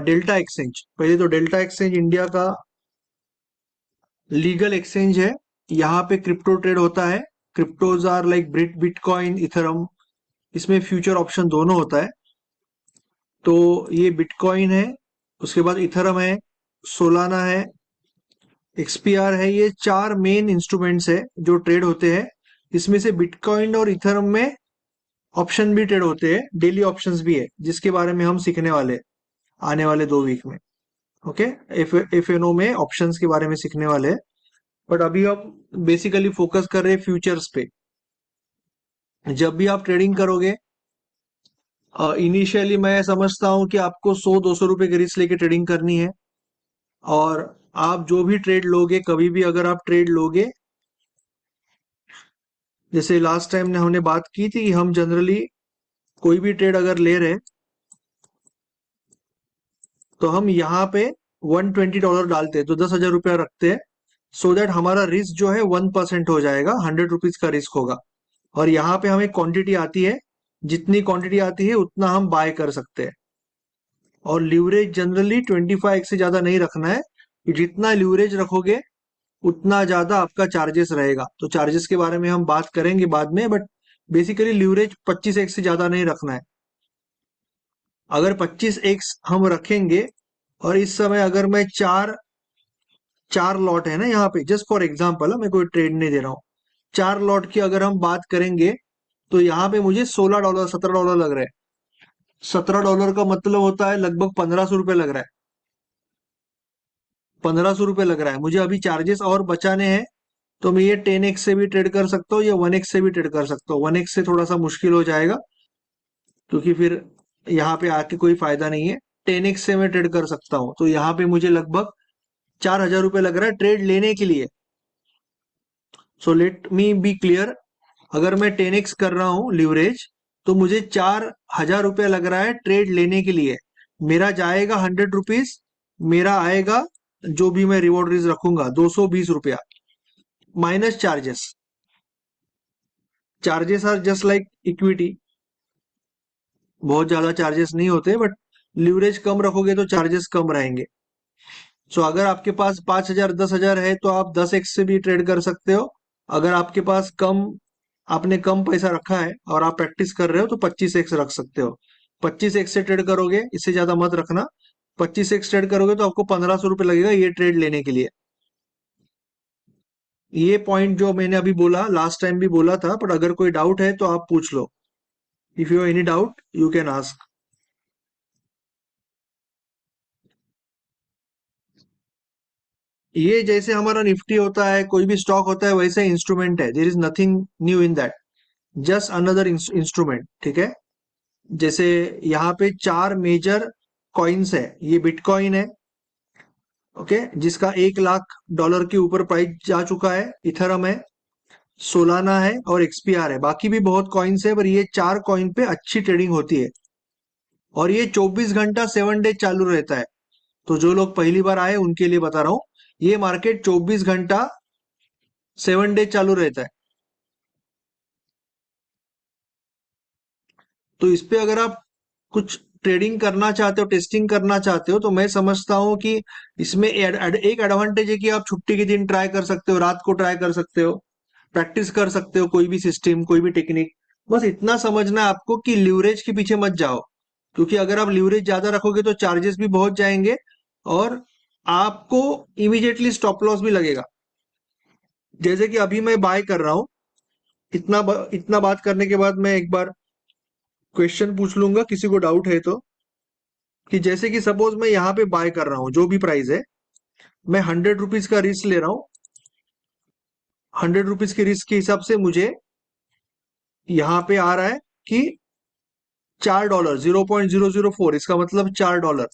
Delta Exchange. पहले तो Delta Exchange India का लीगल एक्सचेंज है। यहाँ पे क्रिप्टो ट्रेड होता है। Cryptos are like bitcoin, ethereum. इसमें फ्यूचर ऑप्शन दोनों होता है। तो ये बिटकॉइन है, उसके बाद इथरम है, सोलाना है, एक्सपीआर है। ये चार मेन इंस्ट्रूमेंट्स है जो ट्रेड होते हैं। इसमें से बिटकॉइन और इथरम में ऑप्शन भी ट्रेड होते हैं, डेली ऑप्शंस भी है, जिसके बारे में हम सीखने वाले हैं आने वाले 2 वीक में। ओके। एफ एन ओ में ऑप्शंस के बारे में सीखने वाले हैं। बट अभी हम बेसिकली फोकस कर रहे हैं फ्यूचर्स पे। जब भी आप ट्रेडिंग करोगे, इनिशियली मैं समझता हूँ कि आपको 100-200 रुपए की रिस्क लेके ट्रेडिंग करनी है। और आप जो भी ट्रेड लोगे, कभी भी अगर आप ट्रेड लोगे, जैसे लास्ट टाइम ने हमने बात की थी, हम जनरली कोई भी ट्रेड अगर ले रहे, तो हम यहाँ पे $120 डालते हैं, तो 10,000 रुपया रखते हैं। सो दैट हमारा रिस्क जो है 1% हो जाएगा, 100 रुपीज का रिस्क होगा। और यहाँ पे हमें क्वांटिटी आती है, जितनी क्वांटिटी आती है उतना हम बाय कर सकते हैं। और लीवरेज जनरली 25x से ज्यादा नहीं रखना है। जितना लीवरेज रखोगे उतना ज्यादा आपका चार्जेस रहेगा। तो चार्जेस के बारे में हम बात करेंगे बाद में, बट बेसिकली लीवरेज 25x से ज्यादा नहीं रखना है। अगर 25x हम रखेंगे, और इस समय अगर मैं चार चार लॉट है ना यहाँ पे, जस्ट फॉर एग्जाम्पल, मैं कोई ट्रेड नहीं दे रहा हूँ, 4 लॉट की अगर हम बात करेंगे, तो यहाँ पे मुझे $16 $17 लग रहा है। $17 का मतलब होता है लगभग 1,500 रुपये लग रहा है। 1,500 रुपये लग रहा है मुझे। अभी चार्जेस और बचाने हैं, तो मैं ये 10x से भी ट्रेड कर सकता हूँ या 1x से भी ट्रेड कर सकता हूँ। 1x से थोड़ा सा मुश्किल हो जाएगा, क्योंकि फिर यहाँ पे आके कोई फायदा नहीं है। 10x से मैं ट्रेड कर सकता हूँ, तो यहाँ पे मुझे लगभग 4,000 रुपये लग रहा है ट्रेड लेने के लिए। So let me be clear, अगर मैं 10x कर रहा हूँ लीवरेज, तो मुझे 4,000 रुपये लग रहा है ट्रेड लेने के लिए। मेरा जाएगा 100 रुपीज, मेरा आएगा जो भी मैं रिवॉर्ड रेज रखूंगा 220 रुपया minus charges. Charges are just like equity, बहुत ज्यादा चार्जेस नहीं होते, बट लीवरेज कम रखोगे तो चार्जेस कम रहेंगे। सो अगर आपके पास 5,000 10,000 है, तो आप 10x से भी ट्रेड कर सकते हो। अगर आपके पास आपने कम पैसा रखा है और आप प्रैक्टिस कर रहे हो, तो 25x रख सकते हो। 25x से ट्रेड करोगे, इससे ज्यादा मत रखना। 25x ट्रेड करोगे तो आपको 1,500 रुपये लगेगा ये ट्रेड लेने के लिए। ये पॉइंट जो मैंने अभी बोला, लास्ट टाइम भी बोला था, बट अगर कोई डाउट है तो आप पूछ लो। If you any doubt you can ask. ये जैसे हमारा निफ्टी होता है, कोई भी स्टॉक होता है, वैसे इंस्ट्रूमेंट है। There is nothing new in that, just another instrument. ठीक है। जैसे यहाँ पे चार मेजर कॉइन्स है। ये बिटकॉइन है, ओके, जिसका $1,00,000 के ऊपर प्राइस जा चुका है। इथरम है, सोलाना है, और एक्सपीआर है। बाकी भी बहुत कॉइन्स है, पर ये चार कॉइन पे अच्छी ट्रेडिंग होती है। और ये 24 घंटा 7 डे चालू रहता है। तो जो लोग पहली बार आए उनके लिए बता रहा हूँ, ये मार्केट 24 घंटा 7 डे चालू रहता है। तो इस पे अगर आप कुछ ट्रेडिंग करना चाहते हो, टेस्टिंग करना चाहते हो, तो मैं समझता हूं कि इसमें एक एडवांटेज है कि आप छुट्टी के दिन ट्राई कर सकते हो, रात को ट्राई कर सकते हो, प्रैक्टिस कर सकते हो कोई भी सिस्टम, कोई भी टेक्निक। बस इतना समझना है आपको कि लीवरेज के पीछे मत जाओ, क्योंकि अगर आप लीवरेज ज्यादा रखोगे तो चार्जेस भी बहुत जाएंगे, और आपको इमीडिएटली स्टॉप लॉस भी लगेगा। जैसे कि अभी मैं बाय कर रहा हूं, इतना बात करने के बाद मैं एक बार क्वेश्चन पूछ लूंगा, किसी को डाउट है तो। कि जैसे कि सपोज मैं यहाँ पे बाय कर रहा हूँ, जो भी प्राइस है, मैं 100 रुपीज का रिस्क ले रहा हूँ। 100 रुपीज के रिस्क के हिसाब से मुझे यहाँ पे आ रहा है कि $4, 0.004, इसका मतलब $4।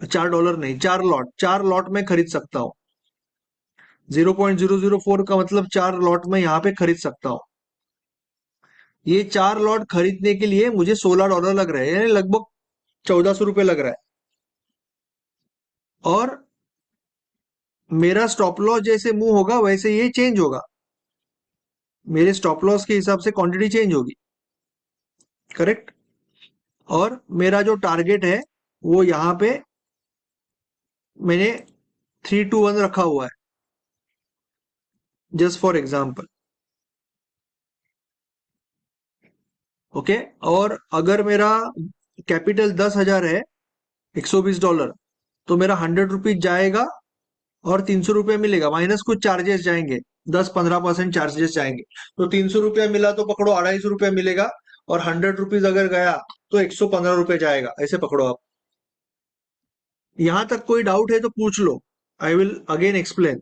$4 नहीं, 4 लॉट, 4 लॉट में खरीद सकता हूँ। 0.004 का मतलब 4 लॉट में यहाँ पे खरीद सकता हूँ। ये 4 लॉट खरीदने के लिए मुझे $16 लग रहा है, यानी लगभग 1,400 रुपये लग रहा है। और मेरा स्टॉप लॉस जैसे मूव होगा वैसे ये चेंज होगा। मेरे स्टॉप लॉस के हिसाब से क्वांटिटी चेंज होगी, करेक्ट। और मेरा जो टारगेट है वो यहाँ पे मैंने 3 to 1 रखा हुआ है, जस्ट फॉर एग्जाम्पल। ओके। और अगर मेरा कैपिटल 10,000 है, $120, तो मेरा 100 रुपीज जाएगा और 300 रुपये मिलेगा, माइनस कुछ चार्जेस जाएंगे, 10-15% चार्जेस जाएंगे। तो 300 रुपया मिला तो पकड़ो 250 रुपया मिलेगा, और 100 रुपीज अगर गया तो 115 रुपये जाएगा, ऐसे पकड़ो आप। यहां तक कोई डाउट है तो पूछ लो, आई विल अगेन एक्सप्लेन।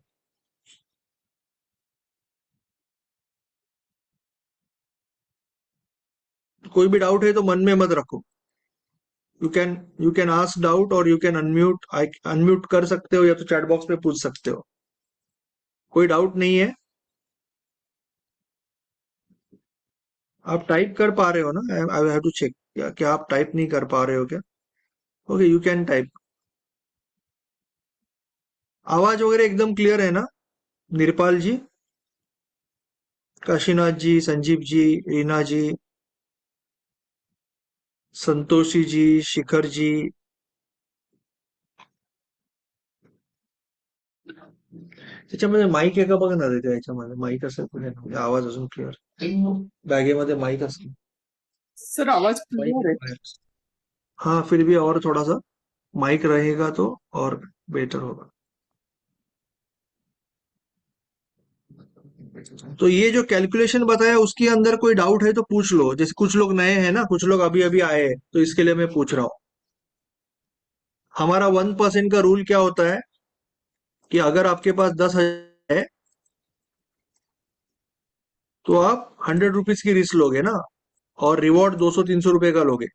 कोई भी डाउट है तो मन में मत रखो। यू कैन आस्क डाउट, और यू कैन अनम्यूट, अनम्यूट कर सकते हो, या तो चैट बॉक्स पे पूछ सकते हो। कोई डाउट नहीं है? आप टाइप कर पा रहे हो ना? आई हैव टू चेक, क्या आप टाइप नहीं कर पा रहे हो क्या? Okay, you can type. आवाज वगैरह एकदम क्लियर है ना? निरपाल जी, काशीनाथ जी, संजीव जी, रीना जी, संतोषी जी, शिखर जी। त्याच्यामध्ये माईक आहे का बघा ना रे, याच्यामध्ये माईक असेल तर हे ना, आवाज अजून क्लिअर बॅगेमध्ये माईक असेल। सर आवाज माईक क्लियर है। हाँ, फिर भी और थोड़ा सा माइक रहेगा तो और बेटर होगा। तो ये जो कैलकुलेशन बताया उसके अंदर कोई डाउट है तो पूछ लो। जैसे कुछ लोग नए हैं ना, कुछ लोग अभी अभी आए हैं, तो इसके लिए मैं पूछ रहा हूँ। हमारा 1% का रूल क्या होता है कि अगर आपके पास 10,000 है तो आप 100 रुपीज की रिस्क लोगे ना, और रिवॉर्ड 200-300 रुपए का लोगे।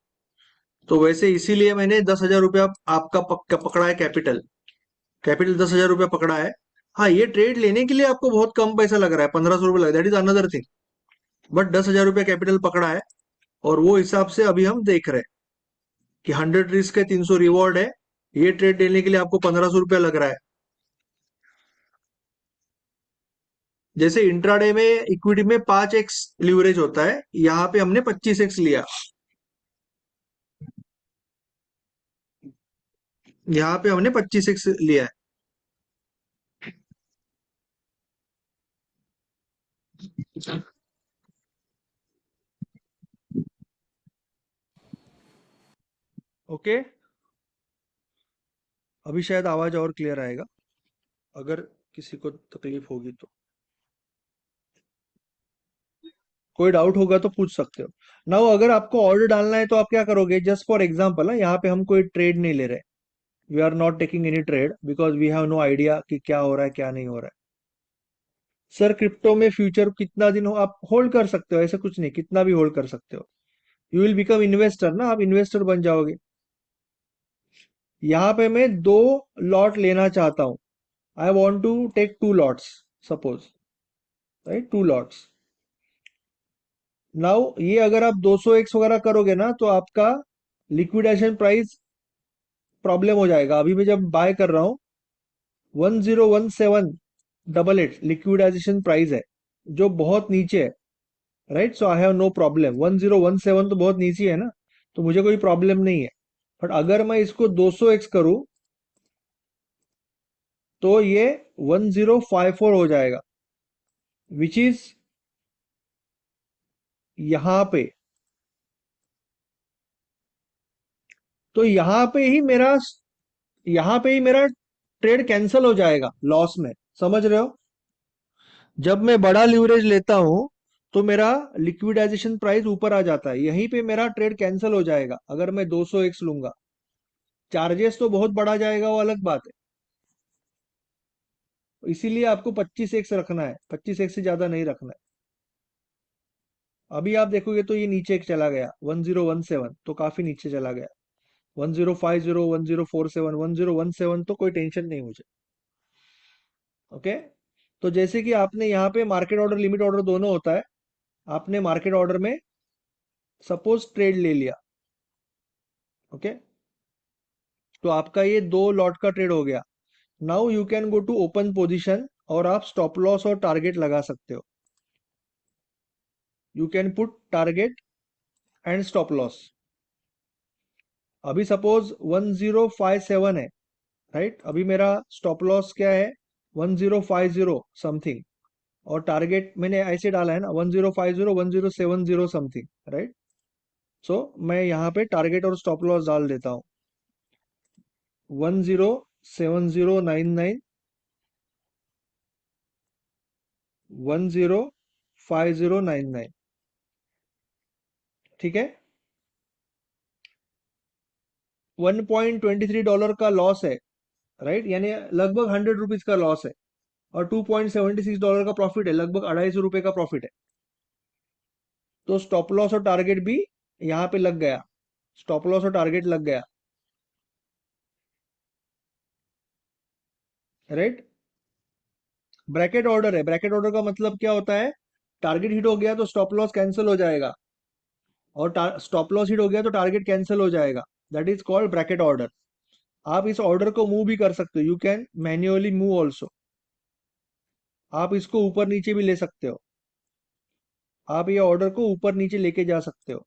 तो वैसे इसीलिए मैंने 10,000 रुपया आपका पकड़ा है, कैपिटल। कैपिटल 10,000 रुपया पकड़ा है। हाँ, ये ट्रेड लेने के लिए आपको बहुत कम पैसा लग रहा है, 1,500 रुपये लग, that is another thing. But 10,000 रुपया कैपिटल पकड़ा है, और वो हिसाब से अभी हम देख रहे हैं कि 100 रिस्क है, 300 रिवॉर्ड है। ये ट्रेड लेने के लिए आपको 1,500 रुपया लग रहा है। जैसे इंट्राडे में इक्विटी में 5x लीवरेज होता है, यहाँ पे हमने 25x लिया। यहाँ पे हमने 25x लिया है। ओके, अभी शायद आवाज और क्लियर आएगा, अगर किसी को तकलीफ होगी तो। कोई डाउट होगा तो पूछ सकते हो। नाउ अगर आपको ऑर्डर डालना है तो आप क्या करोगे? जस्ट फॉर एग्जांपल है, यहाँ पे हम कोई ट्रेड नहीं ले रहे, we are not taking any trade because we have no idea कि क्या हो रहा है क्या नहीं हो रहा है। सर क्रिप्टो में फ्यूचर कितना दिन हो आप होल्ड कर सकते हो, ऐसा कुछ नहीं, कितना भी होल्ड कर सकते हो। यू विल बिकम इन्वेस्टर ना, आप इन्वेस्टर बन जाओगे। यहाँ पे मैं 2 लॉट लेना चाहता हूँ। I want to take 2 lots, suppose, right, 2 lots. Now ये अगर आप 200x वगैरह करोगे ना तो आपका लिक्विडेशन प्राइस प्रॉब्लम हो जाएगा। अभी मैं जब बाय कर रहा हूँ 101788 लिक्विडाइजेशन प्राइस है, जो बहुत नीचे है, right. So I have no problem, 1017 तो बहुत नीचे है ना, तो मुझे कोई प्रॉब्लम नहीं है। बट अगर मैं इसको 200x करूं तो ये 1054 हो जाएगा, विच इज यहां पे। तो यहां पे ही मेरा ट्रेड कैंसिल हो जाएगा लॉस में, समझ रहे हो? जब मैं बड़ा लीवरेज लेता हूं तो मेरा लिक्विडाइजेशन प्राइस ऊपर आ जाता है, यहीं पे मेरा ट्रेड कैंसिल हो जाएगा अगर मैं 200x लूंगा। चार्जेस तो बहुत बढ़ा जाएगा, वो अलग बात है। इसीलिए आपको 25x रखना है, 25x से ज्यादा नहीं रखना है। अभी आप देखोगे तो ये नीचे चला गया, 1017 तो काफी नीचे चला गया। 1050, 1047, 1017 तो कोई टेंशन नहीं मुझे। ओके। तो जैसे कि आपने यहाँ पे मार्केट ऑर्डर लिमिट ऑर्डर दोनों होता है, आपने मार्केट ऑर्डर में सपोज ट्रेड ले लिया, ओके, तो आपका ये 2 लॉट का ट्रेड हो गया। Now you can go to open position और आप स्टॉप लॉस और टारगेट लगा सकते हो। You can put target and stop loss. अभी सपोज 1057 है, राइट? अभी मेरा स्टॉप लॉस क्या है? 1050 समथिंग, और टारगेट मैंने ऐसे डाला है ना, 1050 1070 समथिंग, राइट? सो मैं यहाँ पे टारगेट और स्टॉप लॉस डाल देता हूँ, 107099, 105099, ठीक है? $1.23 का लॉस है, राइट? यानी लगभग 100 रुपीज का लॉस है, और $2.76 का प्रॉफिट है, लगभग 250 रुपए का प्रॉफिट है। तो स्टॉप लॉस और टारगेट भी यहाँ पे लग गया, स्टॉप लॉस और टारगेट लग गया, राइट? ब्रैकेट ऑर्डर है। ब्रैकेट ऑर्डर का मतलब क्या होता है? टारगेट हिट हो गया तो स्टॉप लॉस कैंसिल हो जाएगा, और स्टॉप लॉस हिट हो गया तो टारगेट कैंसिल हो जाएगा। That is called bracket order. आप इस ऑर्डर को मूव भी कर सकते हो, you can manually move also. आप इसको ऊपर नीचे भी ले सकते हो, आप ये ऑर्डर को ऊपर नीचे लेके जा सकते हो।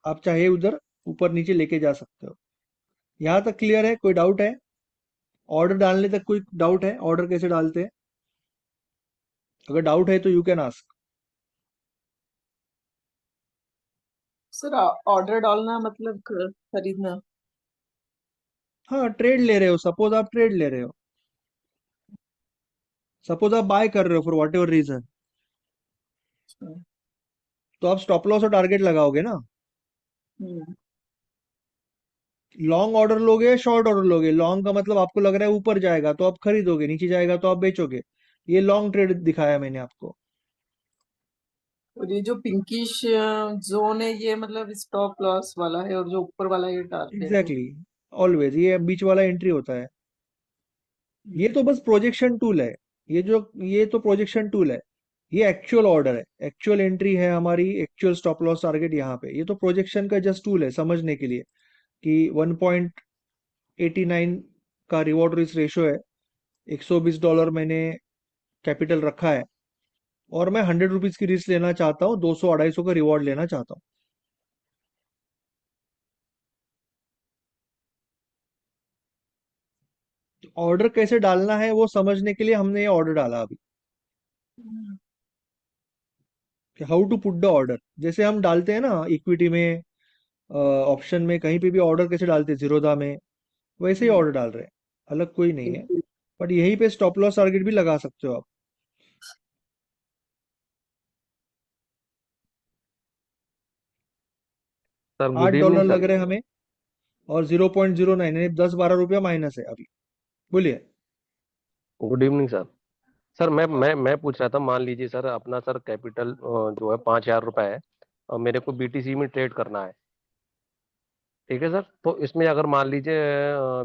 आप चाहे उधर ऊपर नीचे लेके जा सकते हो। यहाँ तक क्लियर है? कोई डाउट है? ऑर्डर डालने तक कोई डाउट है? ऑर्डर कैसे डालते हैं? अगर डाउट है तो you can ask. Sir order डालना मतलब खरीदना। हाँ, ट्रेड ले रहे हो, सपोज आप ट्रेड ले रहे हो, सपोज आप बाय कर रहे हो फॉर वॉट एवर रीजन, अच्छा। तो आप स्टॉप लॉस और टारगेट लगाओगे ना। हम्म। लॉन्ग ऑर्डर लोगे या शॉर्ट ऑर्डर लोगे? लॉन्ग का मतलब आपको लग रहा है ऊपर जाएगा तो आप खरीदोगे, नीचे जाएगा तो आप बेचोगे। ये लॉन्ग ट्रेड दिखाया मैंने आपको। और ये जो पिंकिश जोन है ये मतलब स्टॉप लॉस वाला है, और जो ऊपर वाला ये टारगेट है। एग्जैक्टली, ऑलवेज ये बीच वाला एंट्री होता है। ये हम्म। तो बस प्रोजेक्शन टूल है। ये तो प्रोजेक्शन टूल है। ये एक्चुअल ऑर्डर है, एक्चुअल एंट्री है हमारी, एक्चुअल स्टॉप लॉस टारगेट यहाँ पे। ये तो प्रोजेक्शन का जस्ट टूल है समझने के लिए कि 1.89 का रिवॉर्ड रिस्क रेशो है, $120 मैंने कैपिटल रखा है, और मैं 100 रुपीज की रिस्क लेना चाहता हूँ, 200 250 का रिवॉर्ड लेना चाहता हूँ। ऑर्डर कैसे डालना है वो समझने के लिए हमने ये ऑर्डर डाला अभी, हम्म। कि how to put the order. जैसे हम डालते हैं ना इक्विटी में, ऑप्शन में, कहीं पे भी ऑर्डर कैसे डालते हैं, जीरोधा में, वैसे ही हम्म। ऑर्डर डाल रहे हैं, अलग कोई नहीं है। बिल्कुल। बट यहीं पे स्टॉप लॉस टारगेट भी लगा सकते हो आप। सर आठ गुड इवनिंग डॉलर सर। लग रहे हैं हमें, और 0.09 यानी 10 12 रुपया माइनस है अभी। बोलिए। Good evening sir. सर मैं पूछ रहा था, मान लीजिए सर अपना सर कैपिटल जो है 5,000 रुपए है, और मेरे को बीटीसी में ट्रेड करना है। ठीक है सर, तो इसमें अगर मान लीजिए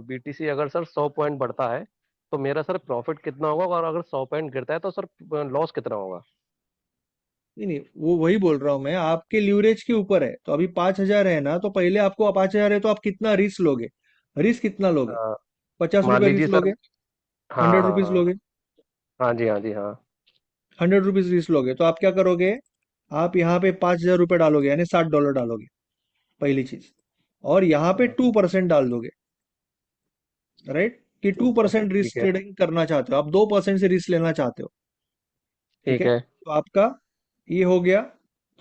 बीटीसी अगर सर 100 पॉइंट बढ़ता है तो मेरा सर प्रॉफिट कितना होगा, और अगर 100 पॉइंट गिरता है तो सर लॉस कितना होगा? नहीं नहीं, वो वही बोल रहा हूँ मैं, आपके लीवरेज के ऊपर है। तो अभी 5,000 है ना, तो पहले आपको 5,000 है तो आप कितना रिस्क लोगे? रिस्क कितना लोगे? अ, 50 मान रुपए लीजिए रिस्क सर। लोगे? हाँ 100 रुपीज हाँ लोगे? हाँ, हाँ जी हाँ जी हाँ। 100 रुपीज रिस्क लोगे तो आप क्या करोगे? आप यहाँ पे 5,000 रुपये डालोगे, यानी $60 डालोगे, पहली चीज। और यहाँ पे 2% डाल दोगे, राइट? कि टू 2% परसेंट ठीक रिस्क है। ट्रेडिंग करना चाहते हो, आप 2% से रिस्क लेना चाहते हो, ठीक ठीक है? है। तो आपका ये हो गया।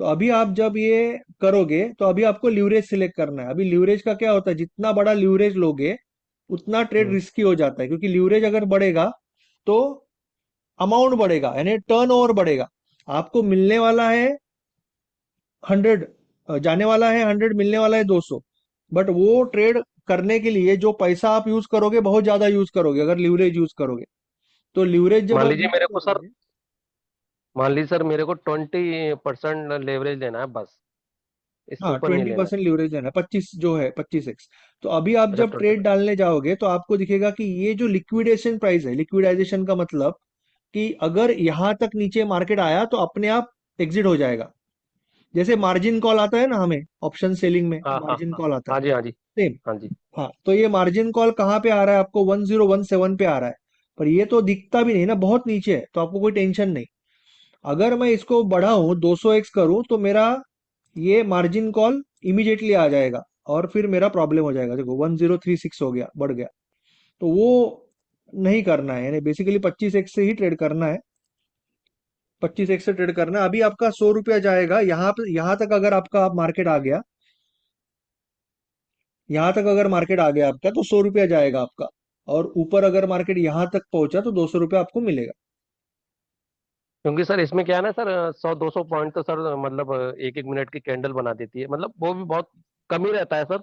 तो अभी आप जब ये करोगे तो अभी आपको लीवरेज सिलेक्ट करना है। अभी लीवरेज का क्या होता है, जितना बड़ा लीवरेज लोगे उतना ट्रेड हम्म, रिस्की हो जाता है, क्योंकि लीवरेज अगर बढ़ेगा तो अमाउंट बढ़ेगा, यानी टर्न ओवर बढ़ेगा। आपको मिलने वाला है 100, जाने वाला है 100, मिलने वाला है 200। बट वो ट्रेड करने के लिए जो पैसा आप यूज करोगे, बहुत ज्यादा यूज करोगे अगर लीवरेज यूज करोगे। तो लीवरेज जब मान आप लीजिए यूज मेरे को सर, करोगे, मान लीजिए सर मेरे को 20% लेवरेज लेना है बस, इससे हाँ, ऊपर नहीं ट्वेंटी लेना है। परसेंट लीवरेज लेना है, 25 जो है, 25x। तो अभी आप अच्छा जब 20। ट्रेड डालने जाओगे तो आपको दिखेगा कि ये जो लिक्विडेशन प्राइस है, लिक्विडाइजेशन का मतलब कि अगर यहां तक नीचे मार्केट आया तो अपने आप एग्जिट हो जाएगा। जैसे मार्जिन कॉल आता है ना हमें, ऑप्शन सेलिंग में हाँ हाँ मार्जिन हाँ। कॉल आता है, हाँ जी हाँ जी। सेम। हाँ जी। हाँ, तो ये मार्जिन कॉल कहाँ पे आ रहा है आपको? 1017 पे आ रहा है। पर ये तो दिखता भी नहीं ना, बहुत नीचे है, तो आपको कोई टेंशन नहीं। अगर मैं इसको बढ़ाऊं 200x करूं तो मेरा ये मार्जिन कॉल इमीडिएटली आ जाएगा और फिर मेरा प्रॉब्लम हो जाएगा। देखो 1036 हो गया, बढ़ गया। तो वो नहीं करना है, यानी बेसिकली 25x से ही ट्रेड करना है। 25x से ट्रेड करना है। अभी आपका 100 रुपया जाएगा यहाँ पे, यहाँ तक अगर आपका मार्केट आ गया, यहाँ तक अगर मार्केट आ गया आपका तो 100 रुपया जाएगा आपका। और ऊपर अगर मार्केट यहाँ तक पहुंचा तो 200 रुपया आपको मिलेगा। क्योंकि सर इसमें क्या है ना सर, 100-200 पॉइंट तो सर मतलब एक एक मिनट की कैंडल बना देती है, मतलब वो भी बहुत कम ही रहता है सर।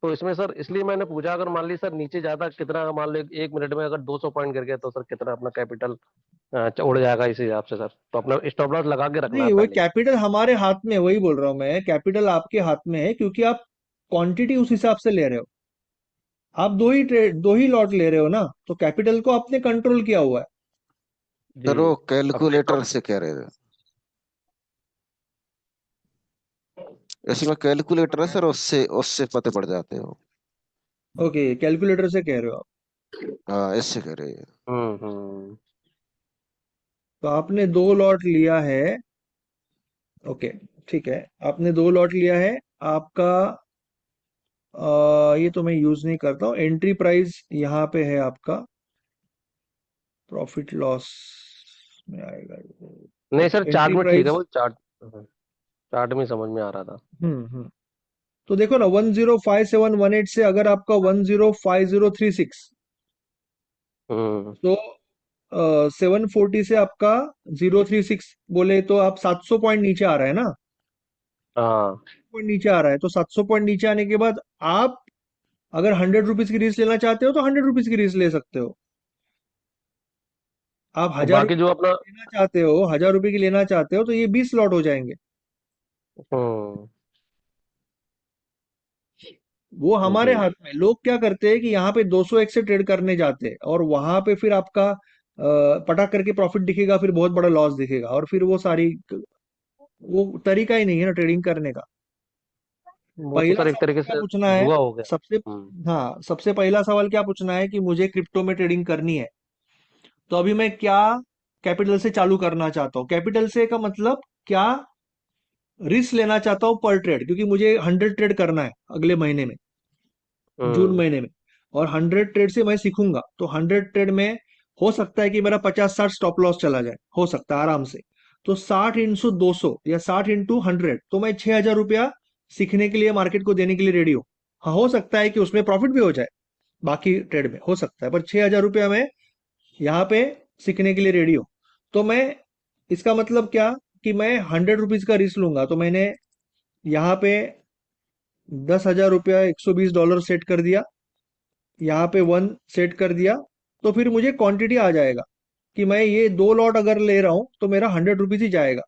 तो इसमें सर इसलिए मैंने पूछा, अगर मान ली सर नीचे ज्यादा कितना, मान लो एक मिनट में अगर 200 पॉइंट गिर गया तो सर कितना अपना कैपिटल उड़ जाएगा इस हिसाब से सर। तो अपना स्टॉप लॉस लगा के रखना है नहीं, वही पहले ही। कैपिटल हमारे हाथ में है, वही बोल रहा हूं मैं, कैपिटल आपके हाथ में है क्योंकि आप क्वांटिटी उस हिसाब से ले रहे हो। आप दो ही लॉट ले रहे हो ना, तो कैपिटल को आपने कंट्रोल किया हुआ है। जी। सर वो अपने कैलकुलेटर स्टॉप। से कह रहे थे, इसमें कैलकुलेटर है सर, उससे उससे पता पड़ जाते हो। ओके, कैलकुलेटर से कह रहे हो आप। हाँ, इससे कह रहे हैं। हम्म। तो आपने दो लॉट लिया है। ओके, ठीक है, आपने दो लॉट लिया है। आपका ये तो मैं यूज नहीं करता हूँ। एंट्री प्राइस यहाँ पे है आपका, प्रॉफिट लॉस में आएगा। नहीं ओके, सर, चार्ट एंट्री में ठीक है प्राइस। वो चार्ट। चार्ट में समझ में आ रहा था। हम्म। तो देखो ना, 105718 से अगर आपका 105036, हम्म। तो 740 से आपका 036 बोले तो आप 700 पॉइंट नीचे आ रहा है ना। हाँ। पॉइंट नीचे आ रहा है तो 700 पॉइंट नीचे आने के बाद आप अगर 100 रुपीज की रीस लेना चाहते हो तो 100 रुपीज की रीस ले सकते हो। आप और 1000 बाकी रुपये जो अपना। लेना चाहते हो, 1000 रुपये की लेना चाहते हो तो ये 20 लॉट हो जाएंगे। हम्म। वो हमारे जी। हाथ में। लोग क्या करते हैं कि यहाँ पे 200x से ट्रेड करने जाते हैं और वहां पे फिर आपका पटाख करके प्रॉफिट दिखेगा, फिर बहुत बड़ा लॉस दिखेगा और फिर वो सारी, वो तरीका ही नहीं है ना ट्रेडिंग करने का। वो तो पहला सर एक सवाल तरीके क्या से पूछना है? जुआ हो गया। सबसे हम्म। हाँ, सबसे पहला सवाल क्या पूछना है कि मुझे क्रिप्टो में ट्रेडिंग करनी है, तो अभी मैं क्या कैपिटल से चालू करना चाहता हूँ। कैपिटल से का मतलब क्या, रिस्क लेना चाहता हूँ पर ट्रेड, क्योंकि मुझे 100 ट्रेड करना है अगले महीने में, जून हम्म। महीने में। और 100 ट्रेड से मैं सीखूंगा तो 100 ट्रेड में हो सकता है कि मेरा 50-60 स्टॉप लॉस चला जाए, हो सकता है आराम से। तो 60 × 200 या 60 × 100, तो मैं 6,000 रुपया सीखने के लिए, मार्केट को देने के लिए रेडी हूँ। हाँ, हो सकता है कि उसमें प्रॉफिट भी हो जाए, बाकी ट्रेड में हो सकता है, पर 6,000 रुपया मैं यहाँ पे सीखने के लिए रेडी हूँ। तो मैं, इसका मतलब क्या, कि मैं 100 रुपीज का रिस्क लूंगा तो मैंने यहाँ पे 10,000 रुपया, $120 सेट कर दिया, यहाँ पे 1 सेट कर दिया। तो फिर मुझे क्वांटिटी आ जाएगा कि मैं ये दो लॉट अगर ले रहा हूँ तो मेरा 100 रुपीज ही जाएगा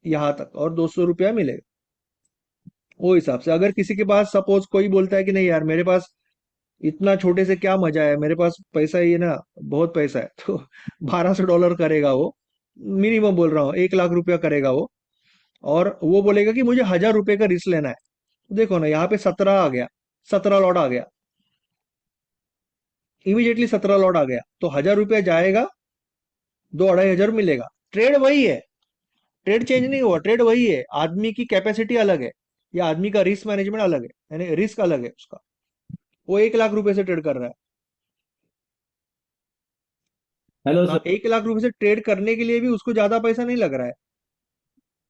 यहाँ तक और 200 रुपया मिलेगा। वो हिसाब से, अगर किसी के पास सपोज कोई बोलता है कि नहीं यार मेरे पास इतना छोटे से क्या मजा है, मेरे पास पैसा ही है ना, बहुत पैसा है, तो $1,200 करेगा वो, मिनिमम बोल रहा हूँ, 1 लाख रुपया करेगा वो। और वो बोलेगा कि मुझे 1,000 रुपये का रिस्क लेना है। तो देखो ना, यहाँ पे 17 आ गया, 17 लॉट आ गया, इमीडिएटली 17 लॉट आ गया, तो 1,000 रुपया जाएगा, 2-2,500 मिलेगा। ट्रेड वही है, ट्रेड चेंज नहीं हुआ, ट्रेड वही है। आदमी की कैपेसिटी अलग है या आदमी का रिस्क मैनेजमेंट अलग है, यानी रिस्क अलग है उसका। वो 1 लाख रुपए से ट्रेड कर रहा है। हेलो हाँ, सर। 1 लाख रुपए से ट्रेड करने के लिए भी उसको ज्यादा पैसा नहीं लग रहा है।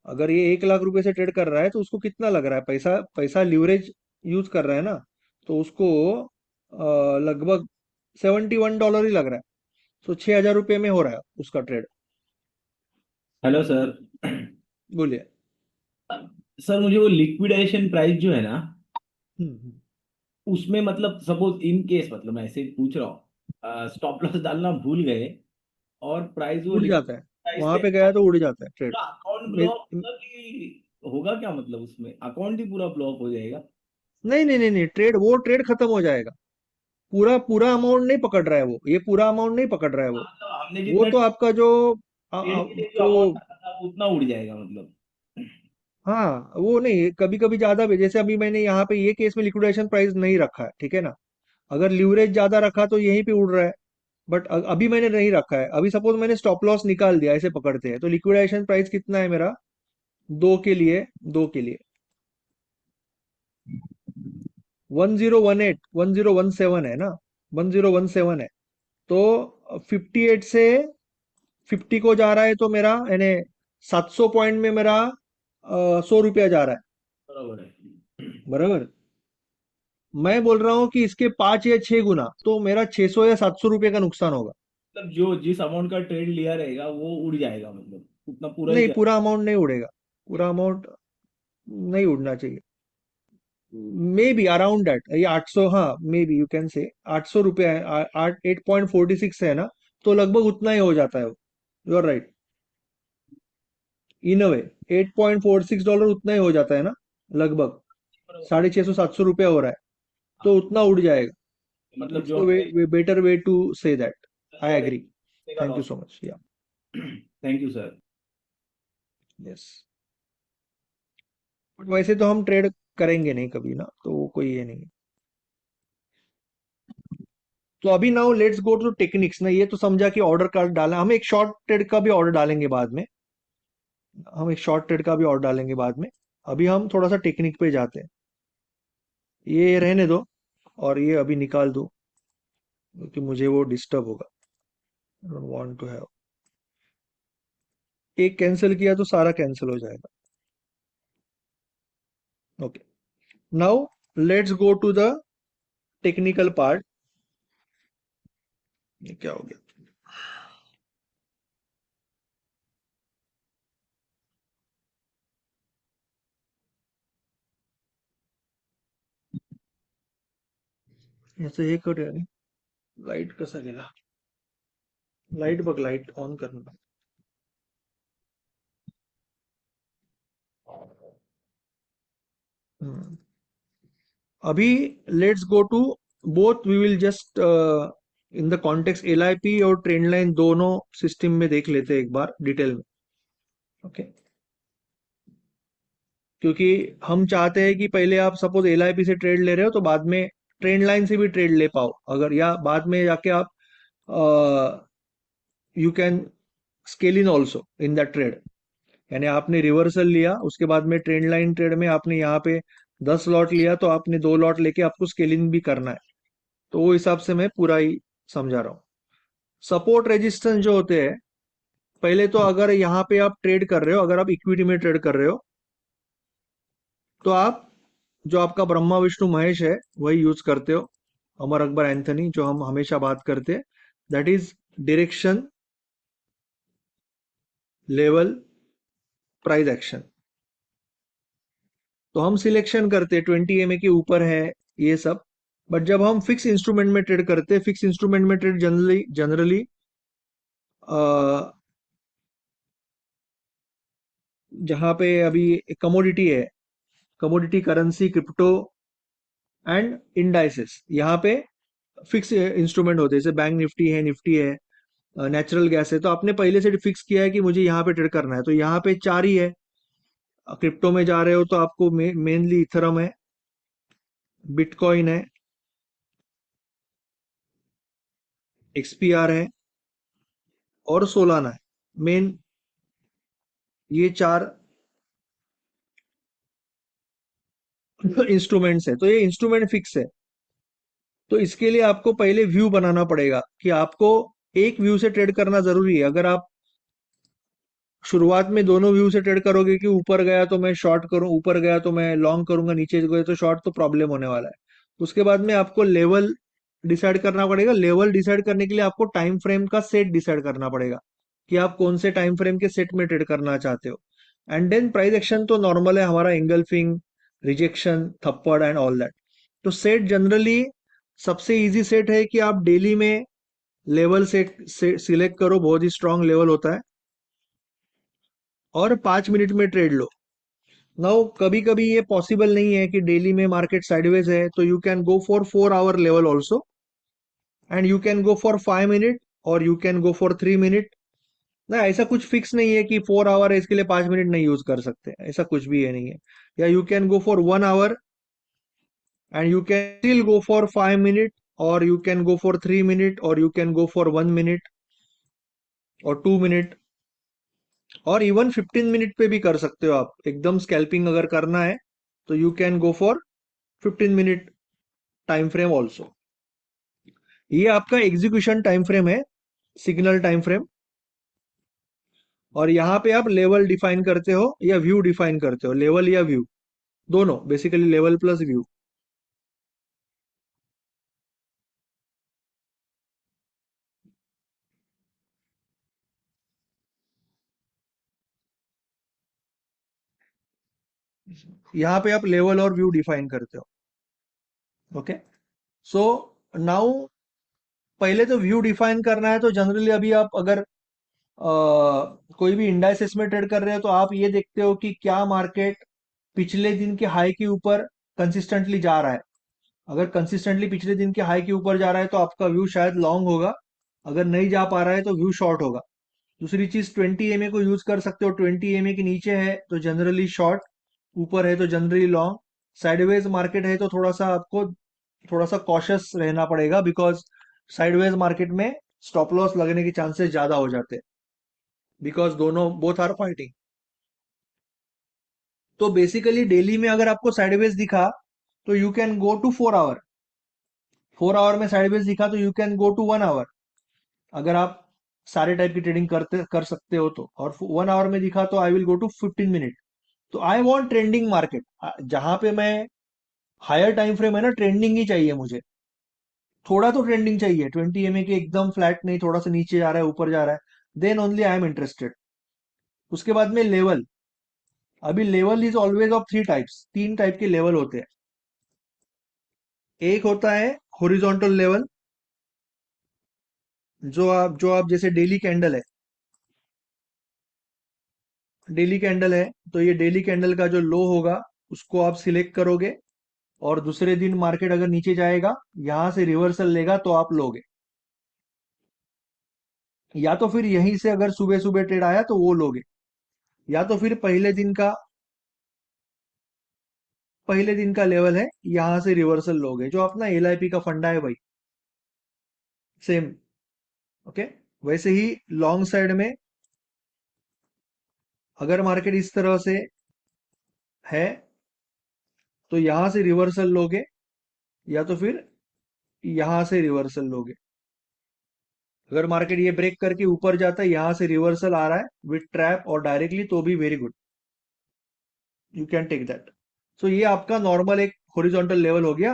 अगर ये 1 लाख रुपए से ट्रेड कर रहा है तो उसको कितना लग रहा है पैसा? पैसा ल्यूरेज यूज कर रहा है ना, तो उसको लगभग $71 ही लग रहा है। तो 6,000 रुपये में हो रहा है उसका ट्रेड। Hello sir. बोलिए। सर मुझे वो लिक्विडेशन प्राइस जो है ना, हम्म। उसमें मतलब सपोज इन केस, मतलब मैं ऐसे ही पूछ रहा हूँ, स्टॉप लॉस डालना भूल गए और प्राइस वो उड़ जाता है, प्राइस वहां से पे गया तो उड़ जाता है ट्रेड। पूरा अकाउंट मे- ब्लॉक होगा कि होगा क्या, मतलब उसमें अकाउंट ही पूरा ब्लॉक हो जाएगा? नहीं नहीं नहीं नहीं, ट्रेड, वो ट्रेड खत्म हो जाएगा। पूरा पूरा अमाउंट नहीं पकड़ रहा है वो, ये पूरा अमाउंट नहीं पकड़ रहा है वो। मतलब हमने वो जितना तो आपका जो ट्रेड के लिए जो जो अमाउंट रखा था उतना उड़ जाएगा मतलब? हाँ, वो नहीं, कभी कभी ज्यादा भी, जैसे अभी मैंने यहाँ पे ये केस में लिक्विडेशन प्राइस नहीं रखा है, ठीक है ना। अगर लीवरेज ज्यादा रखा तो यहीं पे उड़ रहा है, बट अभी मैंने नहीं रखा है। अभी सपोज मैंने स्टॉप लॉस निकाल दिया, ऐसे पकड़ते हैं तो लिक्विडेशन प्राइस कितना है मेरा, दो के लिए 1018 1017 है ना, 1017 है। तो 58 से 50 को जा रहा है तो मेरा यानी 700 पॉइंट में मेरा 100 रुपया जा रहा है, बराबर है। बराबर। मैं बोल रहा हूँ कि इसके 5 या 6 गुना, तो मेरा 600 या 700 रुपये का नुकसान होगा। मतलब जो जिस अमाउंट का ट्रेड लिया रहेगा वो उड़ जाएगा, मतलब उतना पूरा ही नहीं, जा। पूरा अमाउंट नहीं उड़ेगा, पूरा अमाउंट नहीं उड़ना चाहिए। मे बी अराउंड दैट, ये 800, हाँ मे बी यू कैन से 800 रुपया है, 8.46 है ना, तो लगभग उतना ही हो जाता है वो। यू आर राइट, इन अ वे $8.46 उतना ही हो जाता है ना, लगभग 650-700 रुपया हो रहा है, तो उतना उड़ जाएगा। मतलब इट्स जो हमें the better way to say that. I जो एग्री, रहेगा thank you loss. So much, yeah thank you sir. Yes. But वैसे तो हम ट्रेड करेंगे नहीं कभी ना, तो वो कोई ये नहीं है। तो अभी now let's go to techniques ना, ये तो समझा कि ऑर्डर कार्ड डाला, हम एक शॉर्ट ट्रेड का भी ऑर्डर डालेंगे बाद में, हम एक शॉर्ट ट्रेड का भी ऑर्डर डालेंगे बाद में। अभी हम थोड़ा सा टेक्निक पे जाते हैं, ये रहने दो और ये अभी निकाल दो क्योंकि मुझे वो डिस्टर्ब होगा, I don't want to have. एक कैंसिल किया तो सारा कैंसिल हो जाएगा। Okay, now let's go to the technical part. ये क्या हो गया, याचं हे करूया रे, लाईट कसा गेला, लाईट बघ, लाईट ऑन करणं। हम्म। अभी let's go to both, we will just in the context LIP और ट्रेंड लाइन दोनों सिस्टम में देख लेते हैं एक बार डिटेल में। ओके, क्योंककि हम चाहते हैं कि पहले आप सपोज LIP से ट्रेड ले रहे हो तो बाद में ट्रेंड लाइन से भी ट्रेड ले पाओ, अगर या बाद में जाके आप you can scale in also in that trade. यानी आपने रिवर्सल लिया, उसके बाद में ट्रेंड लाइन ट्रेड में आपने यहाँ पे 10 लॉट लिया, तो आपने 2 लॉट लेके आपको स्केलिंग भी करना है। तो वो हिसाब से मैं पूरा ही समझा रहा हूँ। सपोर्ट रेजिस्टेंस जो होते हैं, पहले तो अगर यहाँ पे आप ट्रेड कर रहे हो, अगर आप इक्विटी में ट्रेड कर रहे हो तो आप जो आपका ब्रह्मा विष्णु महेश है वही यूज करते हो, अमर अकबर एंथनी जो हम हमेशा बात करते हैं, that is direction, level, price action. तो हम सिलेक्शन करते हैं 20 MA के ऊपर है ये सब। बट जब हम फिक्स इंस्ट्रूमेंट में ट्रेड करते हैं, फिक्स इंस्ट्रूमेंट में ट्रेड जनरली जनरली जहां पे अभी कमोडिटी है, commodity, currency, crypto and indices, यहाँ पे फिक्स इंस्ट्रूमेंट होते हैं, जैसे बैंक निफ्टी है, नेचुरल गैस है, तो आपने पहले से फिक्स किया है कि मुझे यहाँ पे ट्रेड करना है, तो यहाँ पे 4 ही है। क्रिप्टो में जा रहे हो तो आपको मेनली इथरम है, बिटकॉइन है, XPR है और सोलाना है। मेन ये 4 इंस्ट्रूमेंट्स है, तो ये इंस्ट्रूमेंट फिक्स है। तो इसके लिए आपको पहले व्यू बनाना पड़ेगा कि आपको एक व्यू से ट्रेड करना जरूरी है। अगर आप शुरुआत में दोनों व्यू से ट्रेड करोगे कि ऊपर गया तो मैं शॉर्ट करूं, ऊपर गया तो मैं लॉन्ग करूंगा, नीचे गए तो शॉर्ट, तो प्रॉब्लम होने वाला है। उसके बाद में आपको लेवल डिसाइड करना पड़ेगा। लेवल डिसाइड करने के लिए आपको टाइम फ्रेम का सेट डिसाइड करना पड़ेगा कि आप कौन से टाइम फ्रेम के सेट में ट्रेड करना चाहते हो। एंड देन प्राइस एक्शन तो नॉर्मल है हमारा, इंगल्फिंग, रिजेक्शन, थप्पड़ एंड ऑल दैट। तो सेट जनरली सबसे इजी सेट है कि आप डेली में लेवल सेट सिलेक्ट करो, बहुत ही स्ट्रांग लेवल होता है, और 5 मिनट में ट्रेड लो। नाउ कभी कभी ये पॉसिबल नहीं है कि डेली में मार्केट साइडवेज है, तो you can go for 4 hour level also, and you can go for 5 minute, और you can go for 3 minute. ना, ऐसा कुछ फिक्स नहीं है कि 4 आवर है इसके लिए 5 मिनट नहीं यूज कर सकते, ऐसा कुछ भी है नहीं है। या you can go for 1 hour and you can still go for 5 minute और you can go for 3 minute, और you can go for 1 minute और 2 मिनट, और इवन 15 मिनट पे भी कर सकते हो आप। एकदम स्कैल्पिंग अगर करना है तो you can go for 15 minute time frame also. ये आपका एग्जीक्यूशन टाइम फ्रेम है, सिग्नल टाइम फ्रेम। और यहाँ पे आप लेवल डिफाइन करते हो या व्यू डिफाइन करते हो, लेवल या व्यू दोनों, बेसिकली लेवल प्लस व्यू। यहाँ पे आप लेवल और व्यू डिफाइन करते हो। ओके, सो नाउ पहले तो व्यू डिफाइन करना है, तो जनरली अभी आप अगर कोई भी इंडाइसेस में ट्रेड कर रहे हो तो आप ये देखते हो कि क्या मार्केट पिछले दिन के हाई के ऊपर कंसिस्टेंटली जा रहा है। अगर कंसिस्टेंटली पिछले दिन के हाई के ऊपर जा रहा है तो आपका व्यू शायद लॉन्ग होगा, अगर नहीं जा पा रहा है तो व्यू शॉर्ट होगा। दूसरी चीज 20 MA को यूज कर सकते हो, 20 MA के नीचे है तो जनरली शॉर्ट, ऊपर है तो जनरली लॉन्ग। साइडवेज मार्केट है तो थोड़ा सा आपको थोड़ा सा कॉशियस रहना पड़ेगा, बिकॉज साइडवेज मार्केट में स्टॉप लॉस लगने के चांसेस ज्यादा हो जाते हैं, बिकॉज दोनों बोथ आर फाइटिंग। तो बेसिकली डेली में अगर आपको साइडवेज दिखा तो you can go to 4 hour, 4 hour में साइडवेज दिखा तो you can go to 1 hour, अगर आप सारे टाइप की ट्रेडिंग कर सकते हो तो। और 1 आवर में दिखा तो I will go to 15 minute. तो आई वॉन्ट ट्रेंडिंग मार्केट, जहां पे मैं हायर टाइम फ्रेम है ना, ट्रेंडिंग ही चाहिए मुझे। थोड़ा तो ट्रेंडिंग चाहिए, 20 MA के एकदम फ्लैट नहीं, थोड़ा सा नीचे जा रहा है ऊपर जा रहा है, then only I am interested. उसके बाद में लेवल। अभी level is always of 3 types, 3 type के लेवल होते हैं। एक होता है हॉरिजॉन्टल लेवल, जो आप जैसे डेली कैंडल है तो ये डेली कैंडल का जो लो होगा उसको आप सिलेक्ट करोगे, और दूसरे दिन मार्केट अगर नीचे जाएगा, यहां से रिवर्सल लेगा तो आप लोगे। या तो फिर यहीं से अगर सुबह सुबह ट्रेड आया तो वो लोगे, या तो फिर पहले दिन का लेवल है, यहां से रिवर्सल लोगे, जो अपना LIP का फंडा है भाई, सेम। ओके, वैसे ही लॉन्ग साइड में अगर मार्केट इस तरह से है तो यहां से रिवर्सल लोगे, या तो फिर यहां से रिवर्सल लोगे। अगर मार्केट ये ब्रेक करके ऊपर जाता है, यहां से रिवर्सल आ रहा है विथ ट्रैप और डायरेक्टली, तो भी very good, you can take that. So ये आपका नॉर्मल एक हॉरिजॉन्टल लेवल हो गया।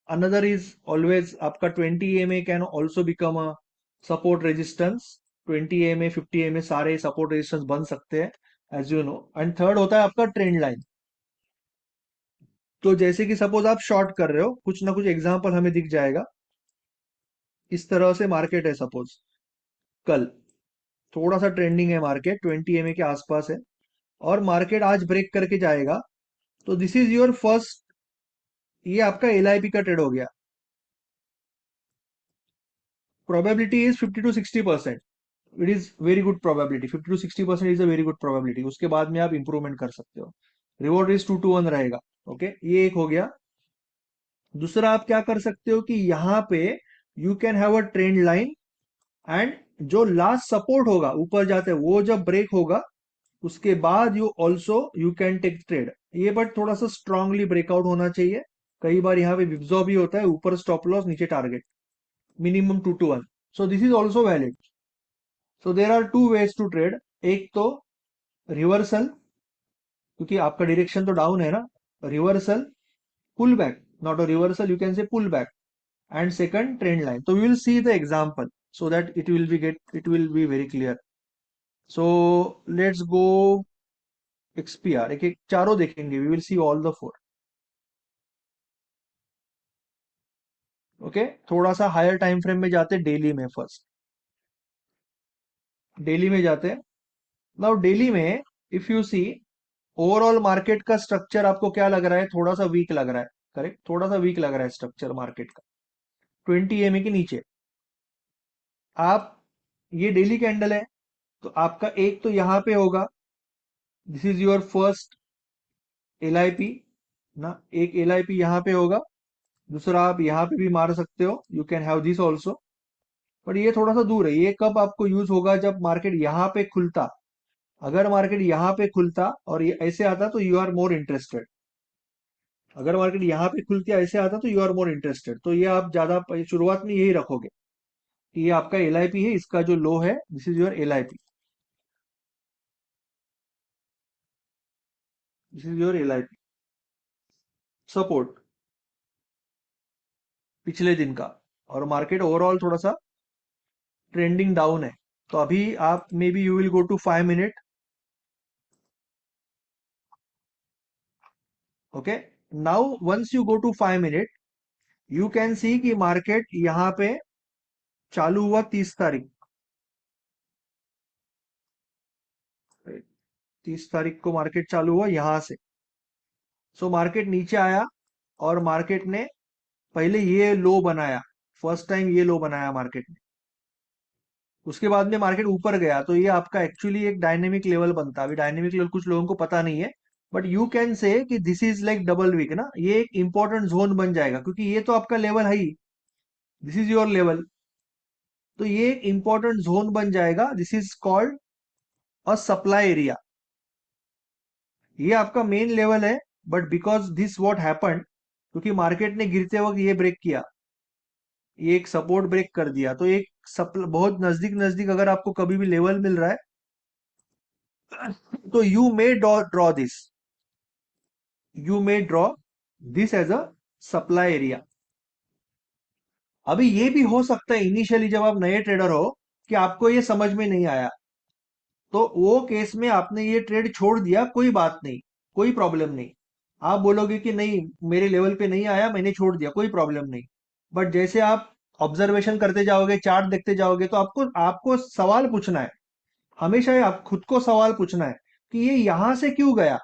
अनदर इज ऑलवेज आपका 20 MA can also become a support resistance. 20 MA 50 MA सारे सपोर्ट रेजिस्टेंस बन सकते हैं, as you know. And third होता है आपका ट्रेंड लाइन। तो जैसे कि सपोज आप शॉर्ट कर रहे हो, कुछ ना कुछ एग्जांपल हमें दिख जाएगा। इस तरह से मार्केट है सपोज, कल थोड़ा सा ट्रेंडिंग है मार्केट, 20 MA के आसपास है, और मार्केट आज ब्रेक करके जाएगा, तो दिस इज योर फर्स्ट, ये आपका LIP का ट्रेड हो गया। Probability is 50 to 60%। It is very good probability, 50 to 60% is a very good probability. उसके बाद में आप इंप्रूवमेंट कर सकते हो। रिवॉर्ड इज 2 to 1 रहेगा। ओके, ये एक हो गया। दूसरा आप क्या कर सकते हो कि यहाँ पे you can have a trend line, and जो लास्ट सपोर्ट होगा ऊपर जाते हैं, वो जब ब्रेक होगा उसके बाद यू कैन टेक ट्रेड। ये बट थोड़ा सा स्ट्रांगली ब्रेकआउट होना चाहिए। कई बार यहाँ पे विब्जॉ भी होता है, ऊपर स्टॉप लॉस नीचे target, minimum 2 to 1। So this is also valid. So there are two ways to trade. एक तो रिवर्सल, क्योंकि आपका डायरेक्शन तो डाउन है ना, reversal, pull back, not a reversal, you can say pull back, and second trend line. तो we will see the example so that it will be very clear. So let's go XPR, एक एक चारों देखेंगे, we will see all the 4। Okay, थोड़ा सा higher time frame में जाते हैं, डेली में फर्स्ट। डेली में जाते हैं। नाउ डेली में if you see overall market का स्ट्रक्चर आपको क्या लग रहा है, थोड़ा सा वीक लग रहा है। करेक्ट, थोड़ा सा वीक लग रहा है स्ट्रक्चर मार्केट का, 20 MA के नीचे। आप ये डेली कैंडल है तो आपका एक तो यहां पे होगा, this is your first LIP ना, एक LIP यहां पे होगा, दूसरा आप यहाँ पे भी मार सकते हो, you can have this also, but ये थोड़ा सा दूर है। ये कब आपको यूज होगा, जब मार्केट यहाँ पे खुलता। अगर मार्केट यहाँ पे खुलता और ये ऐसे आता तो यू आर मोर इंटरेस्टेड। अगर मार्केट यहाँ पे खुल के ऐसे आता तो यू आर मोर इंटरेस्टेड, तो ये आप ज्यादा शुरुआत में यही रखोगे कि ये आपका LIP है, इसका जो लो है this is your LIP, this is your LIP support पिछले दिन का। और मार्केट ओवरऑल थोड़ा सा ट्रेंडिंग डाउन है, तो अभी आप maybe you will go to 5 minute. Okay, now once you go to 5 minute, you can see कि मार्केट यहाँ पे चालू हुआ 30 तारीख, 30 तारीख को मार्केट चालू हुआ यहां से। सो मार्केट नीचे आया और मार्केट ने पहले ये लो बनाया, फर्स्ट टाइम ये लो बनाया मार्केट ने। उसके बाद में मार्केट ऊपर गया, तो ये आपका एक्चुअली एक डायनेमिक लेवल बनता है। अभी डायनेमिक लेवल कुछ लोगों को पता नहीं है, बट यू कैन से कि this is like double week ना, ये एक इंपॉर्टेंट जोन बन जाएगा, क्योंकि ये तो आपका लेवल है ही, दिस इज योर लेवल। तो ये एक इंपॉर्टेंट जोन बन जाएगा, this is called a supply area. ये आपका मेन लेवल है, but because this what happened, क्योंकि मार्केट ने गिरते वक्त ये ब्रेक किया, ये एक सपोर्ट ब्रेक कर दिया, तो एक बहुत नजदीक नजदीक अगर आपको कभी भी लेवल मिल रहा है तो you may draw this as a supply area. अभी ये भी हो सकता है इनिशियली जब आप नए ट्रेडर हो कि आपको ये समझ में नहीं आया, तो वो केस में आपने ये ट्रेड छोड़ दिया, कोई बात नहीं, कोई प्रॉब्लम नहीं। आप बोलोगे कि नहीं मेरे लेवल पे नहीं आया, मैंने छोड़ दिया, कोई प्रॉब्लम नहीं। बट जैसे आप ऑब्जर्वेशन करते जाओगे, चार्ट देखते जाओगे, तो आपको आपको सवाल पूछना है, हमेशा आप खुद को सवाल पूछना है कि ये यहां से क्यों गया,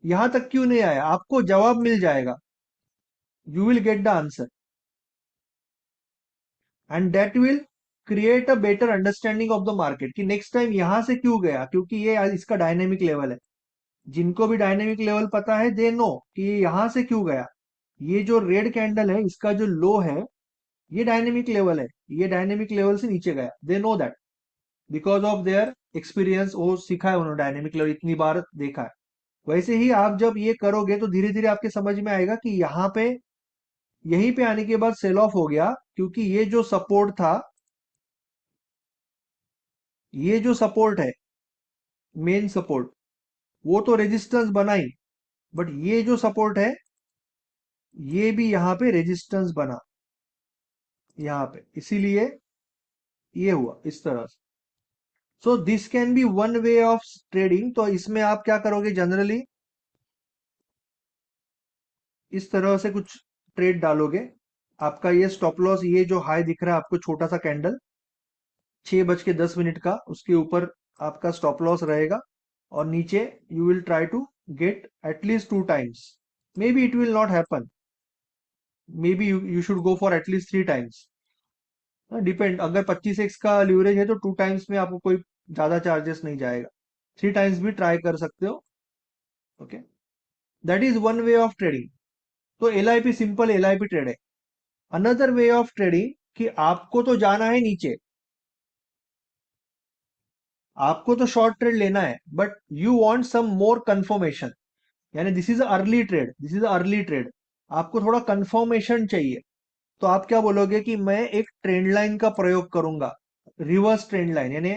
यहां तक क्यों नहीं आया। आपको जवाब मिल जाएगा, you will get the answer, and that will create a better understanding of the market कि नेक्स्ट टाइम यहां से क्यों गया, क्योंकि ये इसका डायनेमिक लेवल है। जिनको भी डायनेमिक लेवल पता है दे नो कि ये यहां से क्यों गया। ये जो रेड कैंडल है, इसका जो लो है, ये डायनेमिक लेवल है, ये डायनेमिक लेवल से नीचे गया, they know that because of their experience, वो सीखा है उन्होंने, डायनेमिक लेवल इतनी बार देखा है। वैसे ही आप जब ये करोगे तो धीरे धीरे आपके समझ में आएगा कि यहाँ पे यहीं पे आने के बाद सेल ऑफ हो गया, क्योंकि ये जो सपोर्ट था, ये जो सपोर्ट है मेन सपोर्ट, वो तो रेजिस्टेंस बना ही, बट ये जो सपोर्ट है ये भी यहाँ पे रेजिस्टेंस बना यहाँ पे, इसीलिए ये हुआ इस तरह से। So this can be one way of trading. तो इसमें आप क्या करोगे, जनरली इस तरह से कुछ ट्रेड डालोगे। आपका ये स्टॉप लॉस, ये जो हाई दिख रहा है आपको छोटा सा कैंडल 6:10 का, उसके ऊपर आपका स्टॉप लॉस रहेगा, और नीचे you will try to get at least 2 times, maybe it will not happen, maybe you should go for at least 3 times, depend. अगर 25x का लीवरेज है तो 2 टाइम्स में आपको कोई ज्यादा चार्जेस नहीं जाएगा, 3 टाइम्स भी ट्राई कर सकते हो। Okay, that is one way of trading. तो LIP सिंपल LIP ट्रेड है। अनदर वे ऑफ ट्रेडिंग कि आपको तो जाना है नीचे, आपको तो शॉर्ट ट्रेड लेना है, but you want some more confirmation, यानी this is early trade, this is early trade, आपको थोड़ा कंफर्मेशन चाहिए। तो आप क्या बोलोगे कि मैं एक ट्रेंड लाइन का प्रयोग करूंगा, रिवर्स ट्रेंड लाइन, यानी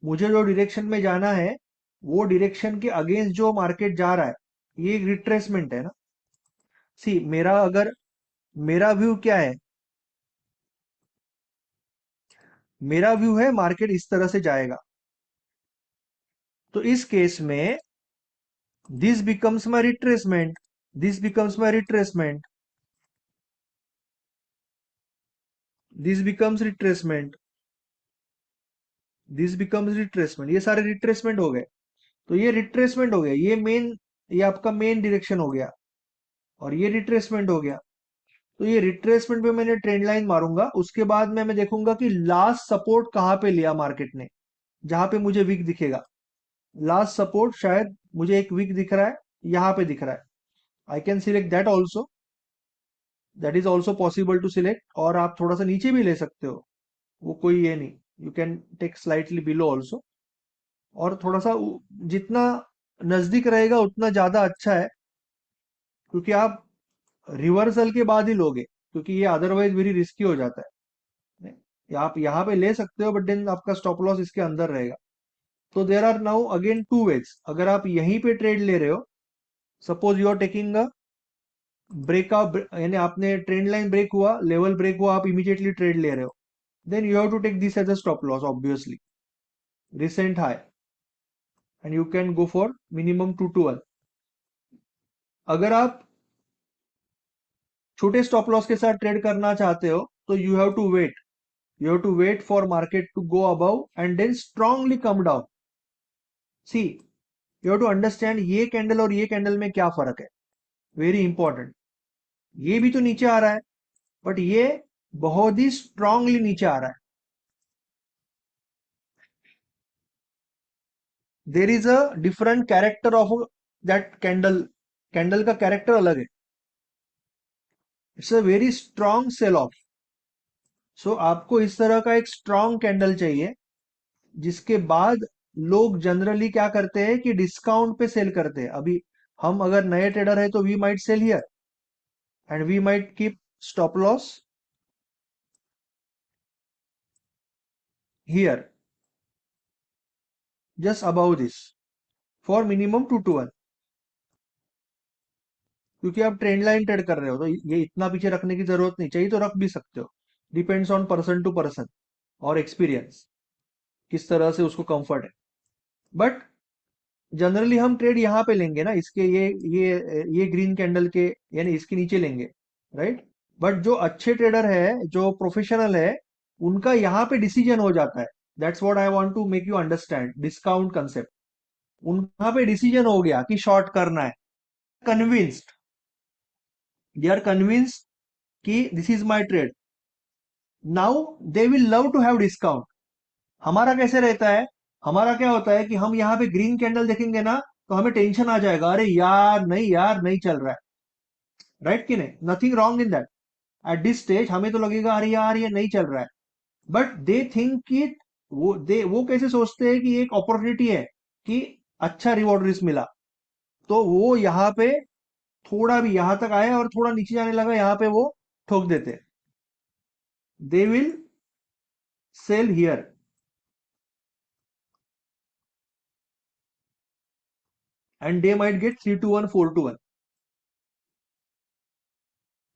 मुझे जो डायरेक्शन में जाना है वो डायरेक्शन के अगेंस्ट जो मार्केट जा रहा है, ये एक रिट्रेसमेंट है ना। सी मेरा व्यू क्या है, मेरा व्यू है मार्केट इस तरह से जाएगा, तो इस केस में this becomes my retracement, this becomes my retracement, this becomes retracement, this becomes retracement, ये सारे रिट्रेसमेंट हो गए। तो ये रिट्रेसमेंट हो गया, ये आपका मेन डायरेक्शन हो गया, और ये रिट्रेसमेंट हो गया। तो ये रिट्रेसमेंट पे मैंने ट्रेंड लाइन मारूंगा, उसके बाद में मैं देखूंगा कि लास्ट सपोर्ट कहां पे लिया मार्केट ने, जहां पे मुझे वीक दिखेगा। लास्ट सपोर्ट शायद मुझे एक वीक दिख रहा है, यहां पे दिख रहा है, I can select that also. That is also possible to select, और आप थोड़ा सा नीचे भी ले सकते हो, वो कोई ये नहीं, you can take slightly below also. और थोड़ा सा जितना नजदीक रहेगा उतना ज्यादा अच्छा है, क्योंकि आप रिवर्सल के बाद ही लोगे, क्योंकि ये अदरवाइज वेरी रिस्की हो जाता है। आप यहाँ पे ले सकते हो, बट देन आपका स्टॉप लॉस इसके अंदर रहेगा। तो there are now again two ways. अगर आप यहीं पे ट्रेड ले रहे हो, suppose you are taking a breakout, यानी आपने ट्रेंड लाइन ब्रेक हुआ, लेवल ब्रेक हुआ, आप इमीडिएटली ट्रेड ले रहे हो, then you have to take this as a stop loss obviously, recent high, and you can go for minimum 2 to 1। अगर आप छोटे स्टॉप लॉस के साथ ट्रेड करना चाहते हो, तो you have to wait, you have to wait for market to go above and then strongly come down. See, you have to understand ये कैंडल और ये कैंडल में क्या फर्क है, वेरी इंपॉर्टेंट। ये भी तो नीचे आ रहा है, बट ये बहुत ही स्ट्रांगली नीचे आ रहा है। There is a different character of that candle, candle का कैरेक्टर अलग है। It's a very strong sell off. So आपको इस तरह का एक स्ट्रांग कैंडल चाहिए, जिसके बाद लोग जनरली क्या करते हैं कि डिस्काउंट पे सेल करते हैं। अभी हम अगर नए ट्रेडर है तो we might sell here and we might keep stop loss here, just about this, for minimum 2 to 1। क्योंकि आप ट्रेंड लाइन ट्रेड कर रहे हो, तो ये इतना पीछे रखने की जरूरत नहीं, चाहिए तो रख भी सकते हो, depends on person to person और एक्सपीरियंस, किस तरह से उसको कंफर्ट है। बट जनरली हम ट्रेड यहाँ पे लेंगे ना, इसके ये ग्रीन कैंडल के, यानी इसके नीचे लेंगे, राइट। बट जो अच्छे ट्रेडर है, जो प्रोफेशनल है, उनका यहाँ पे डिसीजन हो जाता है। That's what I want to make you understand, discount concept. उनका पे डिसीजन हो गया कि शॉर्ट करना है, कन्विंस्ड, दे आर कन्विंस्ड कि this is my trade, now they will love to have discount. हमारा कैसे रहता है, हमारा क्या होता है कि हम यहाँ पे ग्रीन कैंडल देखेंगे ना, तो हमें टेंशन आ जाएगा, अरे यार नहीं, यार नहीं चल रहा है, राइट कि नहीं, nothing wrong in that. At this stage हमें तो लगेगा अरे यार ये नहीं चल रहा है, बट दे थिंक कि वो कैसे सोचते हैं कि एक अपॉर्चुनिटी है कि अच्छा रिवॉर्ड रिस्क मिला, तो वो यहाँ पे थोड़ा भी यहां तक आया और थोड़ा नीचे जाने लगा, यहाँ पे वो ठोक देते, they will sell here and they might get 3 to 1, 4 to 1।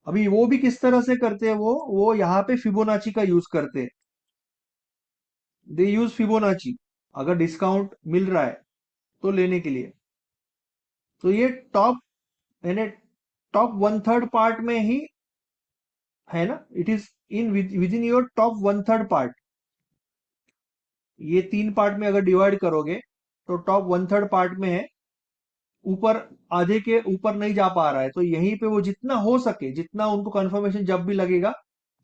अभी वो भी किस तरह से करते हैं, वो यहाँ पे फिबोनाची का यूज करते हैं, दे यूज फिबोनाची, अगर डिस्काउंट मिल रहा है तो लेने के लिए। तो ये टॉप, यानी टॉप 1/3 पार्ट में ही है ना, it is in with in your top 1/3 part. ये 3 पार्ट में अगर डिवाइड करोगे तो टॉप 1/3 पार्ट में है, ऊपर आधे के ऊपर नहीं जा पा रहा है, तो यहीं पे वो जितना हो सके, जितना उनको कंफर्मेशन जब भी लगेगा,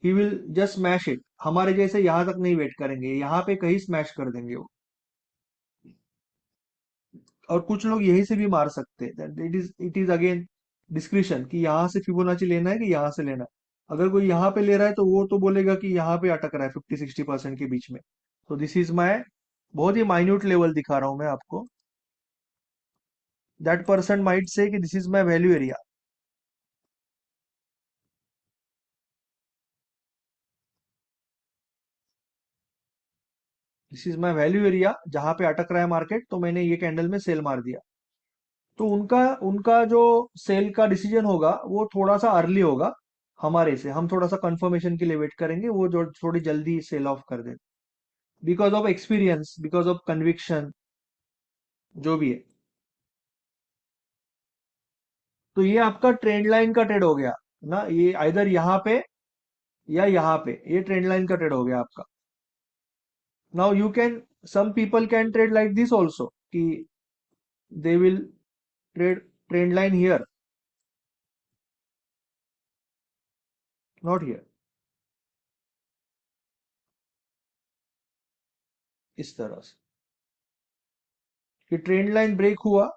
he will just smash it. हमारे जैसे यहां तक नहीं वेट करेंगे, यहाँ पे कहीं स्मैश कर देंगे वो। और कुछ लोग यहीं से भी मार सकते हैं, इट इज अगेन डिस्क्रिप्शन कि यहाँ से फिबोनाची लेना है कि यहाँ से लेना है। अगर कोई यहाँ पे ले रहा है तो वो तो बोलेगा कि यहाँ पे अटक रहा है 50-60% के बीच में। तो दिस इज माई, बहुत ही माइन्यूट लेवल दिखा रहा हूं मैं आपको। दैट पर्सन माइट से कि this is my value area, this is my value area, जहां पे अटक रहा है मार्केट, तो मैंने ये कैंडल में सेल मार दिया। तो उनका उनका जो सेल का डिसीजन होगा वो थोड़ा सा अर्ली होगा हमारे से, हम थोड़ा सा कंफर्मेशन के लिए वेट करेंगे, वो जो थोड़ी जल्दी सेल ऑफ कर दे, because of experience, because of conviction, जो भी है। तो ये आपका ट्रेंड लाइन का ट्रेड हो गया ना, ये आइदर यहाँ पे या यहाँ पे, ये ट्रेंड लाइन का ट्रेड हो गया आपका। Now you can, some people can trade like this also, कि they will trade trend line here, not here, इस तरह से कि ट्रेंड लाइन ब्रेक हुआ,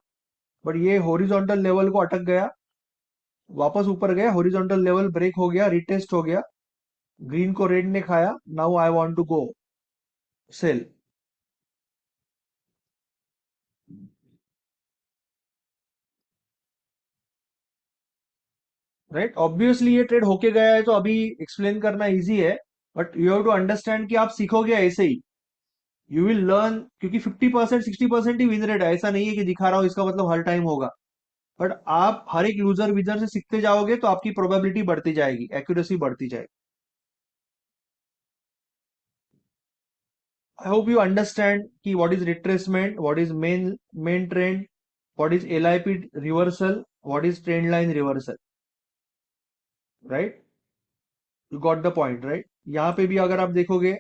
बट ये हॉरिजॉन्टल लेवल को अटक गया, वापस ऊपर गया, हॉरिजॉन्टल लेवल ब्रेक हो गया, रिटेस्ट हो गया, ग्रीन को रेड ने खाया, now I want to go sell. Right, obviously ये ट्रेड होके गया है तो अभी एक्सप्लेन करना इजी है, but you have to understand कि आप सीखोगे ऐसे ही, यू विल लर्न, क्योंकि 50% 60% ही विन रेट है, ऐसा नहीं है कि दिखा रहा हूं इसका मतलब हर टाइम होगा, बट आप हर एक लूजर विजर से सीखते जाओगे तो आपकी प्रोबेबिलिटी बढ़ती जाएगी, एक्यूरेसी बढ़ती जाएगी। I hope you understand कि what is retracement, what is main trend, what is LIP reversal, what is trend line reversal, right? You got the point, right? यहाँ पे भी अगर आप देखोगे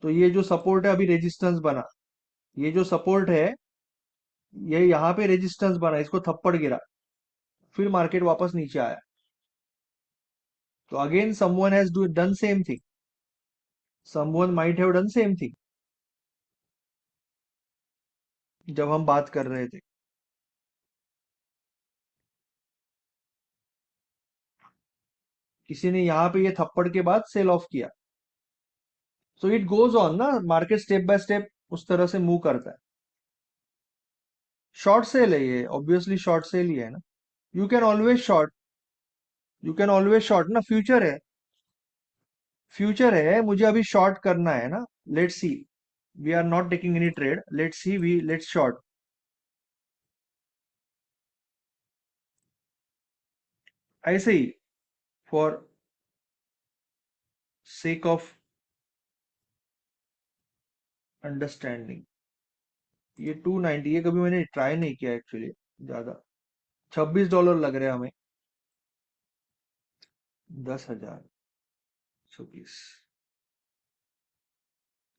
तो ये जो सपोर्ट है अभी रेजिस्टेंस बना, ये जो सपोर्ट है ये यहाँ पे रेजिस्टेंस बना, इसको थप्पड़ गिरा, फिर मार्केट वापस नीचे आया, तो again someone has done same thing, someone might have done same thing जब हम बात कर रहे थे। किसी ने यहाँ पे ये थप्पड़ के बाद सेल ऑफ किया, सो इट गोज ऑन ना, मार्केट स्टेप बाय स्टेप उस तरह से मूव करता है। शॉर्ट सेल है ये, ऑब्वियसली शॉर्ट सेल ही है ना, you can always short, you can always short ना, फ्यूचर है, फ्यूचर है, मुझे अभी शॉर्ट करना है ना, let's see, we are not taking any trade, let's see, we let's short, ऐसे ही फॉर सेक ऑफ अंडरस्टैंडिंग। ये 290, ये कभी मैंने ट्राई नहीं किया एक्चुअली, ज्यादा $26 लग रहे हैं हमें, 10,000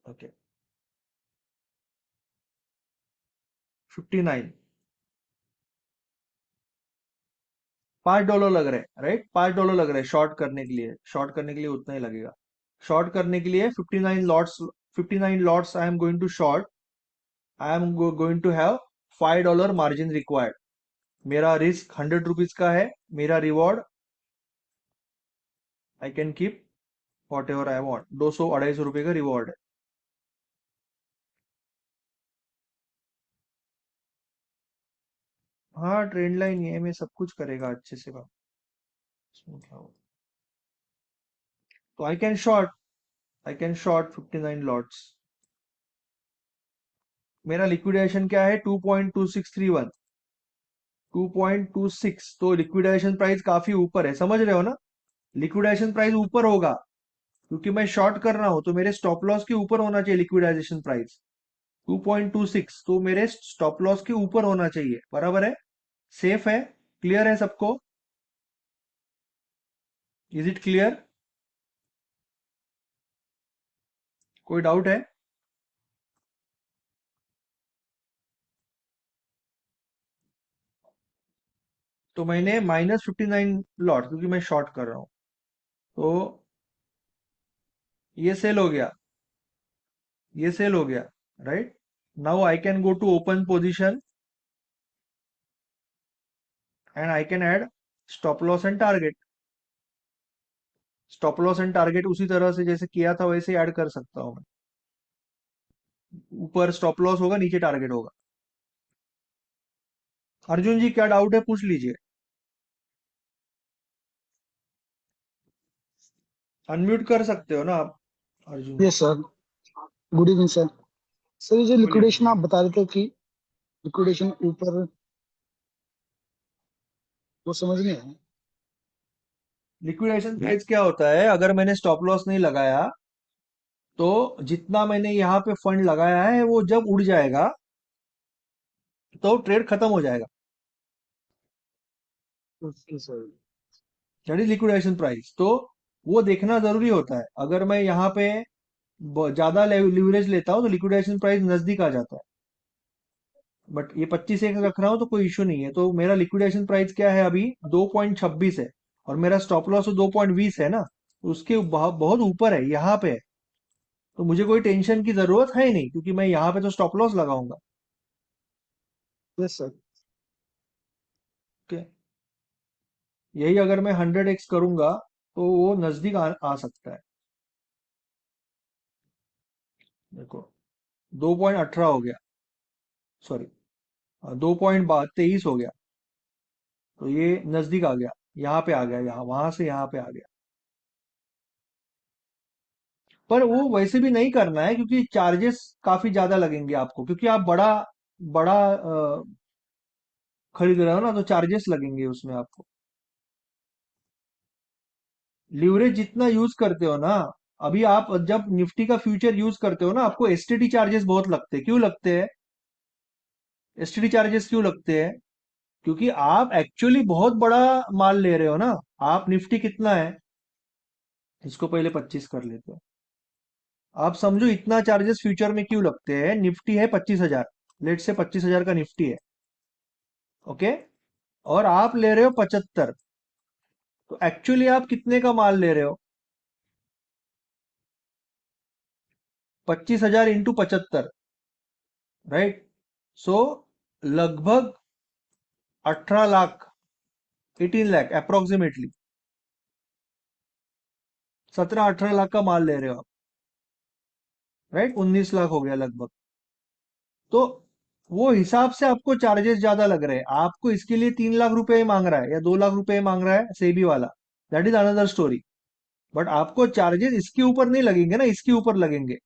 ओके, 59, $5 लग रहे हैं, राइट, $5 लग रहे हैं शॉर्ट करने के लिए, शॉर्ट करने के लिए उतना ही लगेगा, शॉर्ट करने के लिए 59 lots I am going to short, I am going to have $5 margin required, मेरा रिस्क 100 रुपीज का है, मेरा reward I can keep whatever I want, 200-250 रुपए का रिवॉर्ड है। हाँ ट्रेंड लाइन ये में सब कुछ करेगा अच्छे से काम, इसमें क्या होगा, तो आई कैन शॉर्ट 59 लॉट्स, मेरा लिक्विडेशन क्या है 2.2631, 2.26, तो लिक्विडेशन प्राइस काफी ऊपर है, समझ रहे हो ना, लिक्विडेशन प्राइस ऊपर होगा क्योंकि मैं शॉर्ट कर रहा हूं, तो मेरे स्टॉप लॉस के ऊपर होना चाहिए लिक्विडेशन प्राइस, 2.26, तो मेरे स्टॉप लॉस के ऊपर होना चाहिए, बराबर है, सेफ है, क्लियर है सबको, इज इट क्लियर, कोई डाउट है? तो मैंने -59 लॉट, क्योंकि मैं शॉर्ट कर रहा हूं, तो ये सेल हो गया, ये सेल हो गया, right, now I can go to open position and I can add stop loss and target, stop loss and target उसी तरह से जैसे किया था वैसे ऐड कर सकता हूं मैं, ऊपर स्टॉप लॉस होगा, नीचे टारगेट होगा। अर्जुन जी क्या डाउट है पूछ लीजिए, अनम्यूट कर सकते हो ना आप Arjun ji, yes sir, good evening sir. Sir ये जो बोलिए। लिक्विडेशन आप बता रहे थे कि लिक्विडेशन ऊपर, वो समझ नहीं आया। लिक्विडेशन प्राइस क्या होता है, अगर मैंने स्टॉप लॉस नहीं लगाया तो जितना मैंने यहाँ पे फंड लगाया है वो जब उड़ जाएगा तो ट्रेड खत्म हो जाएगा, okay sir. That is liquidation price. तो वो देखना जरूरी होता है, अगर मैं यहाँ पे ज्यादा लिवरेज लेता हूँ तो लिक्विडेशन प्राइस नजदीक आ जाता है, बट ये 25 एक रख रहा हूँ तो कोई इश्यू नहीं है, तो मेरा लिक्विडेशन प्राइस क्या है अभी 2.26 है, और मेरा स्टॉप लॉस 2.20 है ना, तो उसके बहुत ऊपर है, यहाँ पे है, तो मुझे कोई टेंशन की जरूरत है ही नहीं, क्योंकि मैं यहाँ पे तो स्टॉप लॉस लगाऊंगा। Yes sir. ओके, यही अगर मैं 100x करूंगा तो वो नजदीक आ सकता है। देखो 2.18 हो गया, सॉरी 2.23 हो गया, तो ये नजदीक आ गया, यहाँ पे आ गया, यहाँ वहां से यहाँ पे आ गया। पर वो वैसे भी नहीं करना है क्योंकि चार्जेस काफी ज्यादा लगेंगे आपको, क्योंकि आप बड़ा बड़ा खरीद रहे हो ना, तो चार्जेस लगेंगे उसमें आपको। लीवरेज जितना यूज करते हो ना, अभी आप जब निफ्टी का फ्यूचर यूज करते हो ना, आपको एसटीडी चार्जेस बहुत लगते हैं। क्यों लगते हैं एसटीडी चार्जेस, क्यों लगते हैं? क्योंकि आप एक्चुअली बहुत बड़ा माल ले रहे हो ना। आप निफ्टी कितना है, इसको पहले 25 कर लेते हैं। आप समझो इतना चार्जेस फ्यूचर में क्यों लगते हैं। निफ्टी है 25,000, लेट से 25,000 का निफ्टी है, ओके, और आप ले रहे हो 75, तो एक्चुअली आप कितने का माल ले रहे हो? 25,000 इंटू 75, राइट? सो लगभग 18 लाख, 18 लाख अप्रोक्सीमेटली, 17-18 लाख का माल ले रहे हो आप, राइट? 19 लाख हो गया लगभग। तो वो हिसाब से आपको चार्जेस ज्यादा लग रहे हैं। आपको इसके लिए 3 लाख रुपए मांग रहा है या 2 लाख रुपए मांग रहा है सेबी वाला, that is another story. But आपको चार्जेस इसके ऊपर नहीं लगेंगे ना, इसके ऊपर लगेंगे।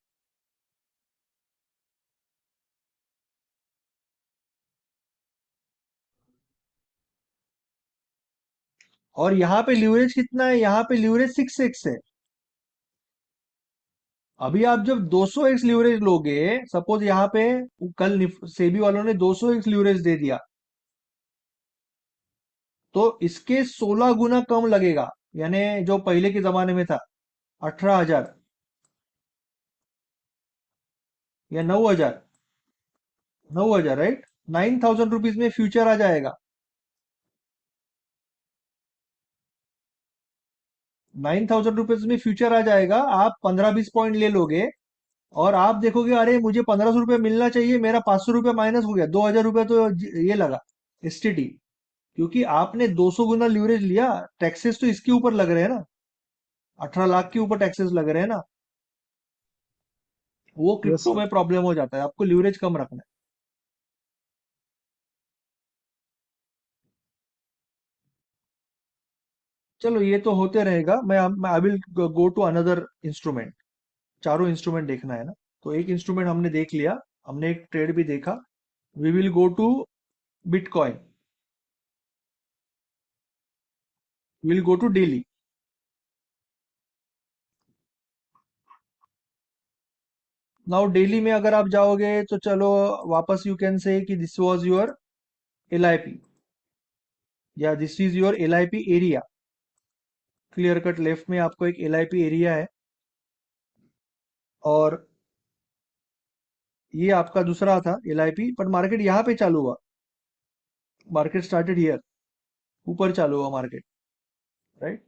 और यहाँ पे लीवरेज कितना है? यहाँ पे लीवरेज 6x है। अभी आप जब 200x लीवरेज लोगे, सपोज यहाँ पे कल सेबी वालों ने 200x लीवरेज दे दिया, तो इसके 16 गुना कम लगेगा। यानी जो पहले के जमाने में था 18,000 या 9,000, 9,000, राइट? 9,000 रुपीज में फ्यूचर आ जाएगा। 9,000 रुपीज में फ्यूचर आ जाएगा। आप 15-20 पॉइंट ले लोगे और आप देखोगे अरे मुझे 1,500 रुपये मिलना चाहिए, मेरा 500 रुपये माइनस हो गया, 2,000 रुपये तो ये लगा एसटीटी। क्योंकि आपने 200 गुना लीवरेज लिया। टैक्सेस तो इसके ऊपर लग रहे हैं ना, 18 लाख के ऊपर टैक्सेस लग रहे हैं ना। वो यस क्रिप्टो सर। में प्रॉब्लम हो जाता है, आपको लीवरेज कम रखना है। चलो ये तो होते रहेगा। मैं I will go to another instrument. चारों इंस्ट्रूमेंट देखना है ना, तो एक इंस्ट्रूमेंट हमने देख लिया, हमने एक ट्रेड भी देखा। We will go to Bitcoin, will go to daily. Now daily में अगर आप जाओगे तो चलो वापस यू कैन से कि दिस वाज योर एलआईपी, या this is your LIP area. Clear cut left में आपको एक एलआईपी एरिया है, और ये आपका दूसरा था एलआईपी। पर मार्केट यहाँ पे चालू हुआ, मार्केट स्टार्टेड हियर, ऊपर चालू हुआ मार्केट, राइट?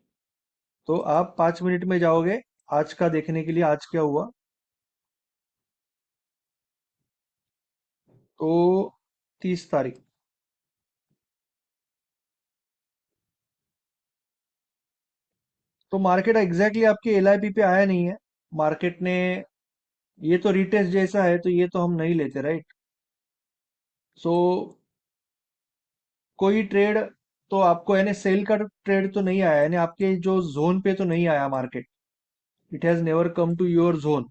तो आप 5 मिनट में जाओगे आज का देखने के लिए, आज क्या हुआ। तो 30 तारीख, तो मार्केट एग्जैक्टली आपके एलआईपी पे आया नहीं है। मार्केट ने, ये तो रिटेस्ट जैसा है, तो ये तो हम नहीं लेते, राइट? सो कोई ट्रेड तो आपको यानी सेल का ट्रेड तो नहीं आया, यानी आपके जो जोन पे तो नहीं आया market. It has never come to your zone.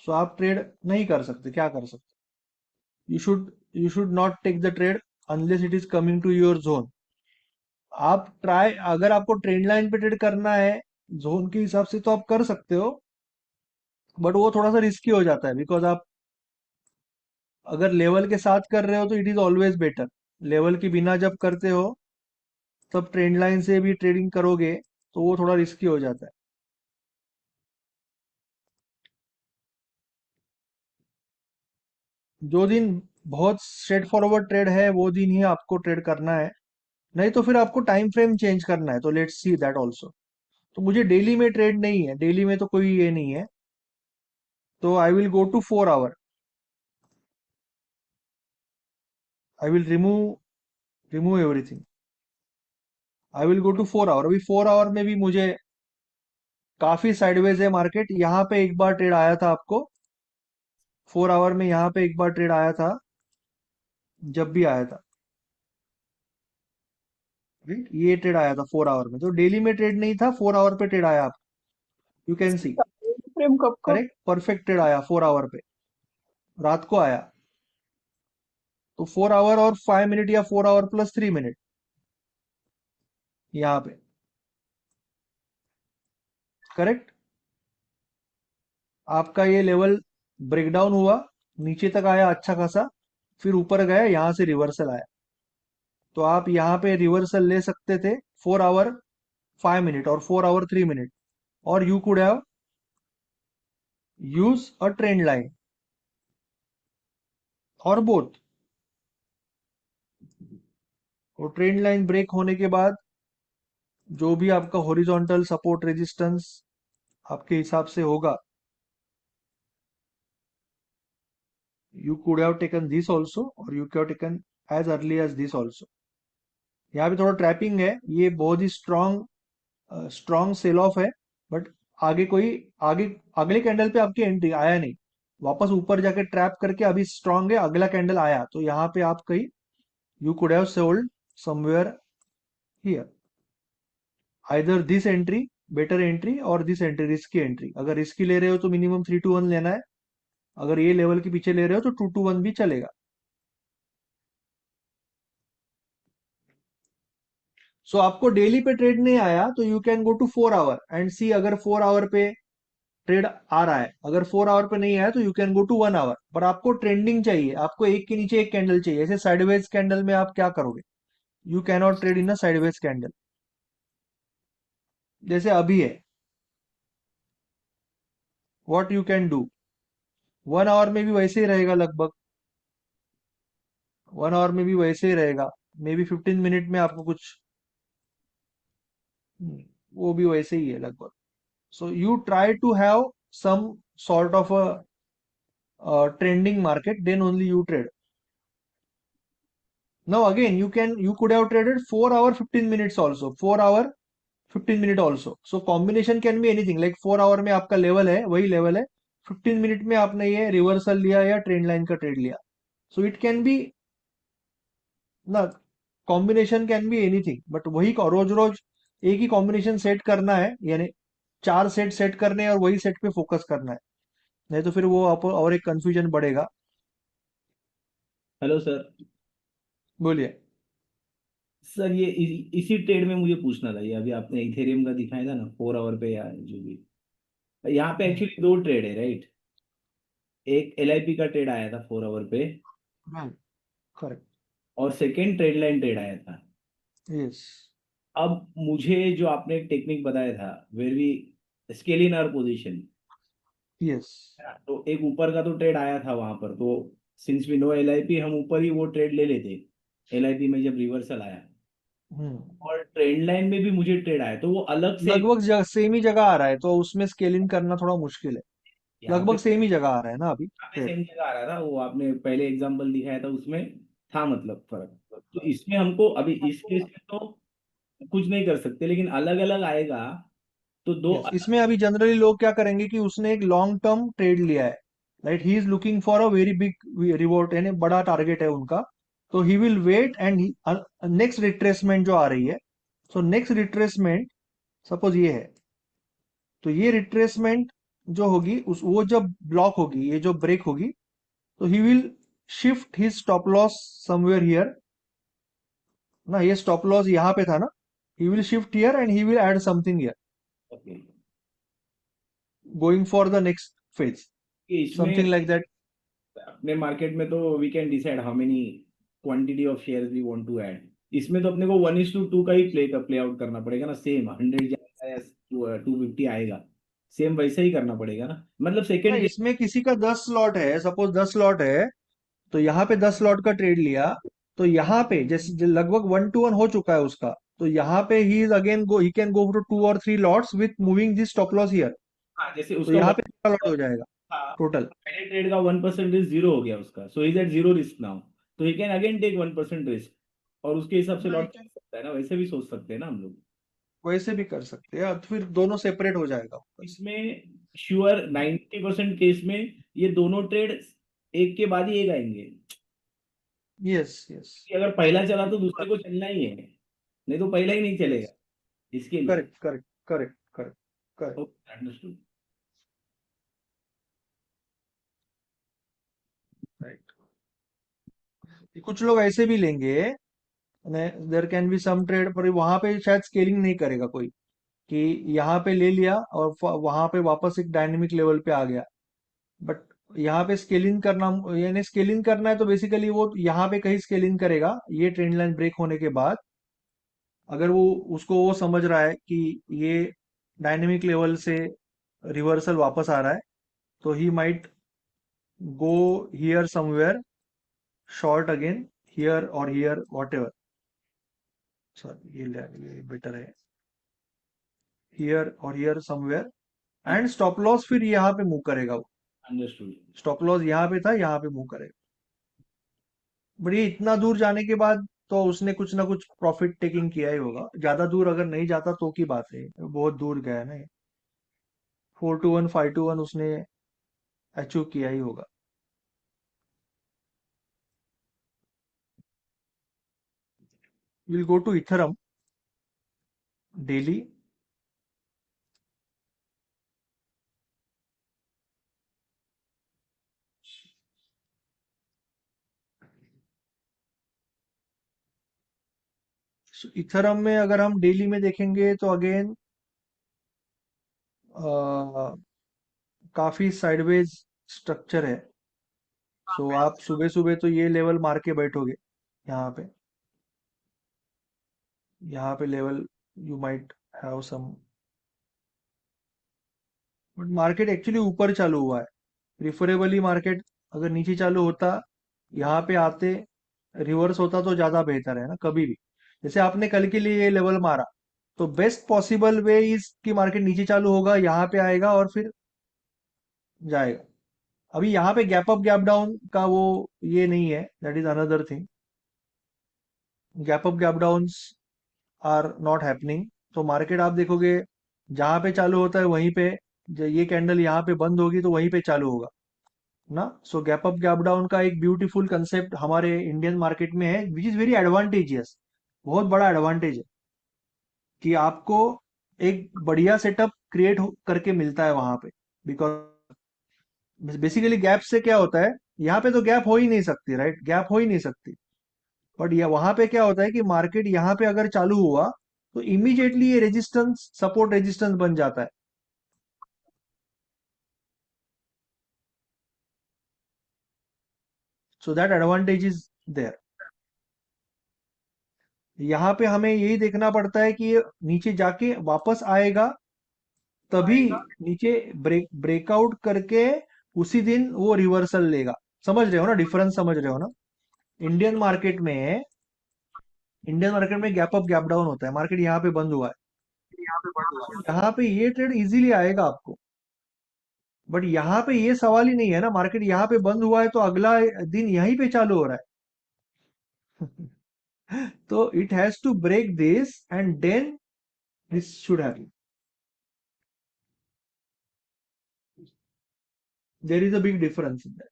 So आप ट्रेड नहीं कर सकते, क्या कर सकते? You should not take the trade unless it is coming to your zone. आप ट्राई, अगर आपको ट्रेंड लाइन पे ट्रेड करना है जोन के हिसाब से, तो आप कर सकते हो। बट वो थोड़ा सा रिस्की हो जाता है, बिकॉज आप अगर लेवल के साथ कर रहे हो तो it is always better. Level के बिना जब करते हो, तब ट्रेंड लाइन से भी ट्रेडिंग करोगे तो वो थोड़ा रिस्की हो जाता है। जो दिन बहुत स्ट्रेट फॉरवर्ड ट्रेड है वो दिन ही आपको ट्रेड करना है, नहीं तो फिर आपको टाइम फ्रेम चेंज करना है। तो लेट्स सी दैट ऑल्सो। तो मुझे डेली में ट्रेड नहीं है, डेली में तो कोई ये नहीं है। तो I will go to 4 hour, I will remove everything. I will go to 4 hour. अभी 4 आवर में भी मुझे काफी साइडवेज है मार्केट। यहाँ पे एक बार ट्रेड आया था आपको 4 आवर में, यहाँ पे एक बार ट्रेड आया था, जब भी आया था, राइट, ये ट्रेड आया था 4 आवर में। तो डेली में ट्रेड नहीं था, 4 आवर पे ट्रेड आया आप, यू कैन सी, फ्रेम कब कब करेक्ट, परफेक्ट ट्रेड आया 4 आवर पे, रात को आया। तो 4 आवर और 5 मिनट या 4 आवर प्लस 3 मिनट यहाँ पे, करेक्ट। आपका ये लेवल ब्रेकडाउन हुआ, नीचे तक आया अच्छा खासा, फिर ऊपर गया, यहां से रिवर्सल आया। तो आप यहाँ पे रिवर्सल ले सकते थे 4 आवर 5 मिनट और 4 आवर 3 मिनट, और you could have use a trend line और बोथ। और ट्रेंड लाइन ब्रेक होने के बाद जो भी आपका हॉरिजॉन्टल सपोर्ट रेजिस्टेंस आपके हिसाब से होगा, you could have taken this also or you could have taken as early as this also। यहाँ पे थोड़ा ट्रैपिंग है, ये बहुत ही स्ट्रॉन्ग सेल ऑफ है, बट आगे कोई आगे अगले कैंडल पे आपकी एंट्री आया नहीं, वापस ऊपर जाके ट्रैप करके अभी स्ट्रॉन्ग है, अगला कैंडल आया, तो यहाँ पे आप कहीं you could have sold somewhere here, either this entry better entry और दिस एंट्री रिस्की एंट्री। अगर रिस्की ले रहे हो तो मिनिमम 3 to 1 लेना है, अगर ये लेवल के पीछे ले रहे हो तो 2 to 1 भी चलेगा। सो आपको डेली पे ट्रेड नहीं आया तो you can go to 4 hour and see, अगर 4 आवर पे ट्रेड आ रहा है, अगर 4 आवर पे नहीं आया तो you can go to 1 hour. पर आपको ट्रेंडिंग चाहिए, आपको एक के नीचे एक कैंडल चाहिए। ऐसे साइडवेज कैंडल में आप क्या करोगे, you cannot trade in a sideways candle, जैसे अभी है। What you can do, 1 hour में भी वैसे ही रहेगा लगभग, 1 आवर में भी वैसे ही रहेगा, मे बी 15 मिनट में आपको कुछ, वो भी वैसे ही है लगभग। So you try to have some sort of a trending market, then only you trade. Now again you could have traded 4 hour 15 minutes also, 4 hour 15 minute also, so combination can be anything, like 4 hour में आपका level है, वही level है, 15 minute में आपने ये reversal लिया या ट्रेंड लाइन का ट्रेड लिया, सो इट कैन बी ना, combination can be anything, but वही रोज रोज एक ही कॉम्बिनेशन सेट करना है, यानी 4 सेट सेट करने हैं और वही सेट पे फोकस करना है, नहीं तो फिर वो आप और एक कंफ्यूजन बढ़ेगा। Hello sir. बोलिए। सर ये इसी ट्रेड में मुझे पूछना था, ये अभी आपने इथेरियम का दिखाया था ना 4 आवर पे, या जो भी, यहाँ पे एक्चुअली 2 ट्रेड है राइट। एक एलआईपी का ट्रेड आया था 4 आवर पे, करेक्ट, और सेकेंड ट्रेड लाइन ट्रेड आया था। यस, अब मुझे जो आपने टेक्निक बताया था, where we scale in our position, yes, तो एक ऊपर का तो ट्रेड आया था वहां पर, तो सिंस वी नो एलआईपी, हम ऊपर ही वो ट्रेड ले लेते एलआईपी में जब रिवर्सल आया। और ट्रेंड लाइन में भी मुझे ट्रेड आया, तो वो अलग से लगभग सेम ही जगह आ रहा है, तो उसमें स्केलिंग करना थोड़ा मुश्किल है, यहाँ पे लगभग सेम ही जगह आ रहा है ना अभी ट्रेड। सेम जगह आ रहा था, वो आपने पहले एग्जांपल दिखाया था उसमें था मतलब फर्क। तो इसमें हमको अभी इस केस में तो कुछ नहीं कर सकते, लेकिन अलग अलग आएगा तो दो यस, इसमें अभी जनरली लोग क्या करेंगे कि उसने एक लॉन्ग टर्म ट्रेड लिया है, right, he is looking for a very big reward, यानी बड़ा टारगेट है उनका, तो he will wait and next retracement जो आ रही है, सो नेक्स्ट रिट्रेसमेंट सपोज ये है, तो ये रिट्रेसमेंट जो होगी उस वो जब ब्लॉक होगी, ये जो ब्रेक होगी, तो he will shift his stop loss somewhere here ना, ये स्टॉप लॉस यहाँ पे था ना, he will shift here and he will add something here, okay. Going for the next phase, इसमें समथिंग लाइक दैट। अपने मार्केट में तो we can decide how many quantity of shares we want to add. इसमें तो अपने को 1:2 का ही play out करना पड़ेगा ना, सेम 100 जाएगा या 250 आएगा, सेम वैसा ही करना पड़ेगा ना, मतलब ना, सेकेंड। इसमें किसी का 10 स्लॉट है, सपोज 10 स्लॉट है, तो यहाँ पे 10 स्लॉट का ट्रेड लिया, तो यहाँ पे जैसे लगभग 1 to 1 हो चुका है उसका, तो यहाँ पे he is again he can go to 2 or 3 lots with moving this stop loss here, हाँ, जैसे तो उसका यहाँ पे लॉट हो जाएगा टोटल। पहले ट्रेड का 1% रिस्क 0 हो गया उसका, so is at 0 risk now, तो he can again take 1% risk और उसके हिसाब से हाँ लॉट चल सकता है ना, वैसे भी सोच सकते हैं ना हम लोग। वैसे भी कर सकते हैं, तो फिर दोनों सेपरेट हो जाएगा। इसमें श्योर 90% केस में ये दोनों ट्रेड एक के बाद ही एक आएंगे, यस यस, कि अगर पहला चला तो दूसरे को चलना ही है, नहीं तो पहला ही नहीं चलेगा इसके लिए। Correct correct correct correct correct. Okay, understood. Right, कुछ लोग ऐसे भी लेंगे, there can be some trade पर वहां पे शायद स्केलिंग नहीं करेगा कोई, कि यहाँ पे ले लिया और वहां पे वापस एक डायनेमिक लेवल पे आ गया। बट यहाँ पे स्केलिंग करना, यानी स्केलिंग करना है तो बेसिकली वो यहाँ पे कहीं स्केलिंग करेगा ये ट्रेंड लाइन ब्रेक होने के बाद। अगर वो उसको वो समझ रहा है कि ये डायनेमिक लेवल से रिवर्सल वापस आ रहा है, तो he might go here somewhere short again, here और हियर वॉट एवर। सॉरी, ये बेटर है, हियर और here somewhere, and stop loss फिर यहाँ पे मूव करेगा वो। अंडरस्टूड। स्टॉप लॉस यहाँ पे था, यहाँ पे मूव करेगा। बट ये इतना दूर जाने के बाद तो उसने कुछ ना कुछ प्रॉफिट टेकिंग किया ही होगा। ज्यादा दूर अगर नहीं जाता तो की बात है, बहुत दूर गया है ना ये। 421 521 उसने अचीव किया ही होगा। Will go to ethereum daily. Ethereum में अगर हम डेली में देखेंगे तो अगेन काफी साइडवेज स्ट्रक्चर है। सो आप सुबह सुबह तो ये लेवल मार के बैठोगे, यहाँ पे, यहाँ पे level you might have some, but market actually ऊपर चालू हुआ है। प्रिफरेबली मार्केट अगर नीचे चालू होता, यहाँ पे आते, रिवर्स होता तो ज्यादा बेहतर है ना। कभी भी जैसे आपने कल के लिए ये लेवल मारा, तो बेस्ट पॉसिबल वे इज कि मार्केट नीचे चालू होगा, यहाँ पे आएगा और फिर जाएगा। अभी यहाँ पे गैप अप गैप डाउन का वो ये नहीं है, that is another thing. Gap up gap downs are not happening. तो मार्केट आप देखोगे जहां पे चालू होता है वहीं पे, ये कैंडल यहाँ पे बंद होगी तो वहीं पे चालू होगा ना। सो गैप अप गैप डाउन का एक ब्यूटीफुल कंसेप्ट हमारे इंडियन मार्केट में है, विच इज वेरी एडवांटेजियस। बहुत बड़ा एडवांटेज है कि आपको एक बढ़िया सेटअप क्रिएट करके मिलता है वहां पे। बिकॉज बेसिकली गैप से क्या होता है, यहाँ पे तो गैप हो ही नहीं सकती, राइट, गैप हो ही नहीं सकती। बट ये वहां पे क्या होता है कि मार्केट यहाँ पे अगर चालू हुआ तो इमीडिएटली ये रेजिस्टेंस, सपोर्ट रेजिस्टेंस बन जाता है। So that advantage is there. यहाँ पे हमें यही देखना पड़ता है कि ये नीचे जाके वापस आएगा, तभी नीचे ब्रेकआउट करके उसी दिन वो रिवर्सल लेगा। समझ रहे हो ना डिफरेंस, समझ रहे हो ना। इंडियन मार्केट में, इंडियन मार्केट में गैप अप गैप डाउन होता है। मार्केट यहाँ पे बंद हुआ है, यहाँ पे ये ट्रेड इजीली आएगा आपको। बट यहाँ पे ये सवाल ही नहीं है ना, मार्केट यहाँ पे बंद हुआ है तो अगला दिन यहीं पे चालू हो रहा है। तो it has to break this and then this should happen. There is a big difference in that.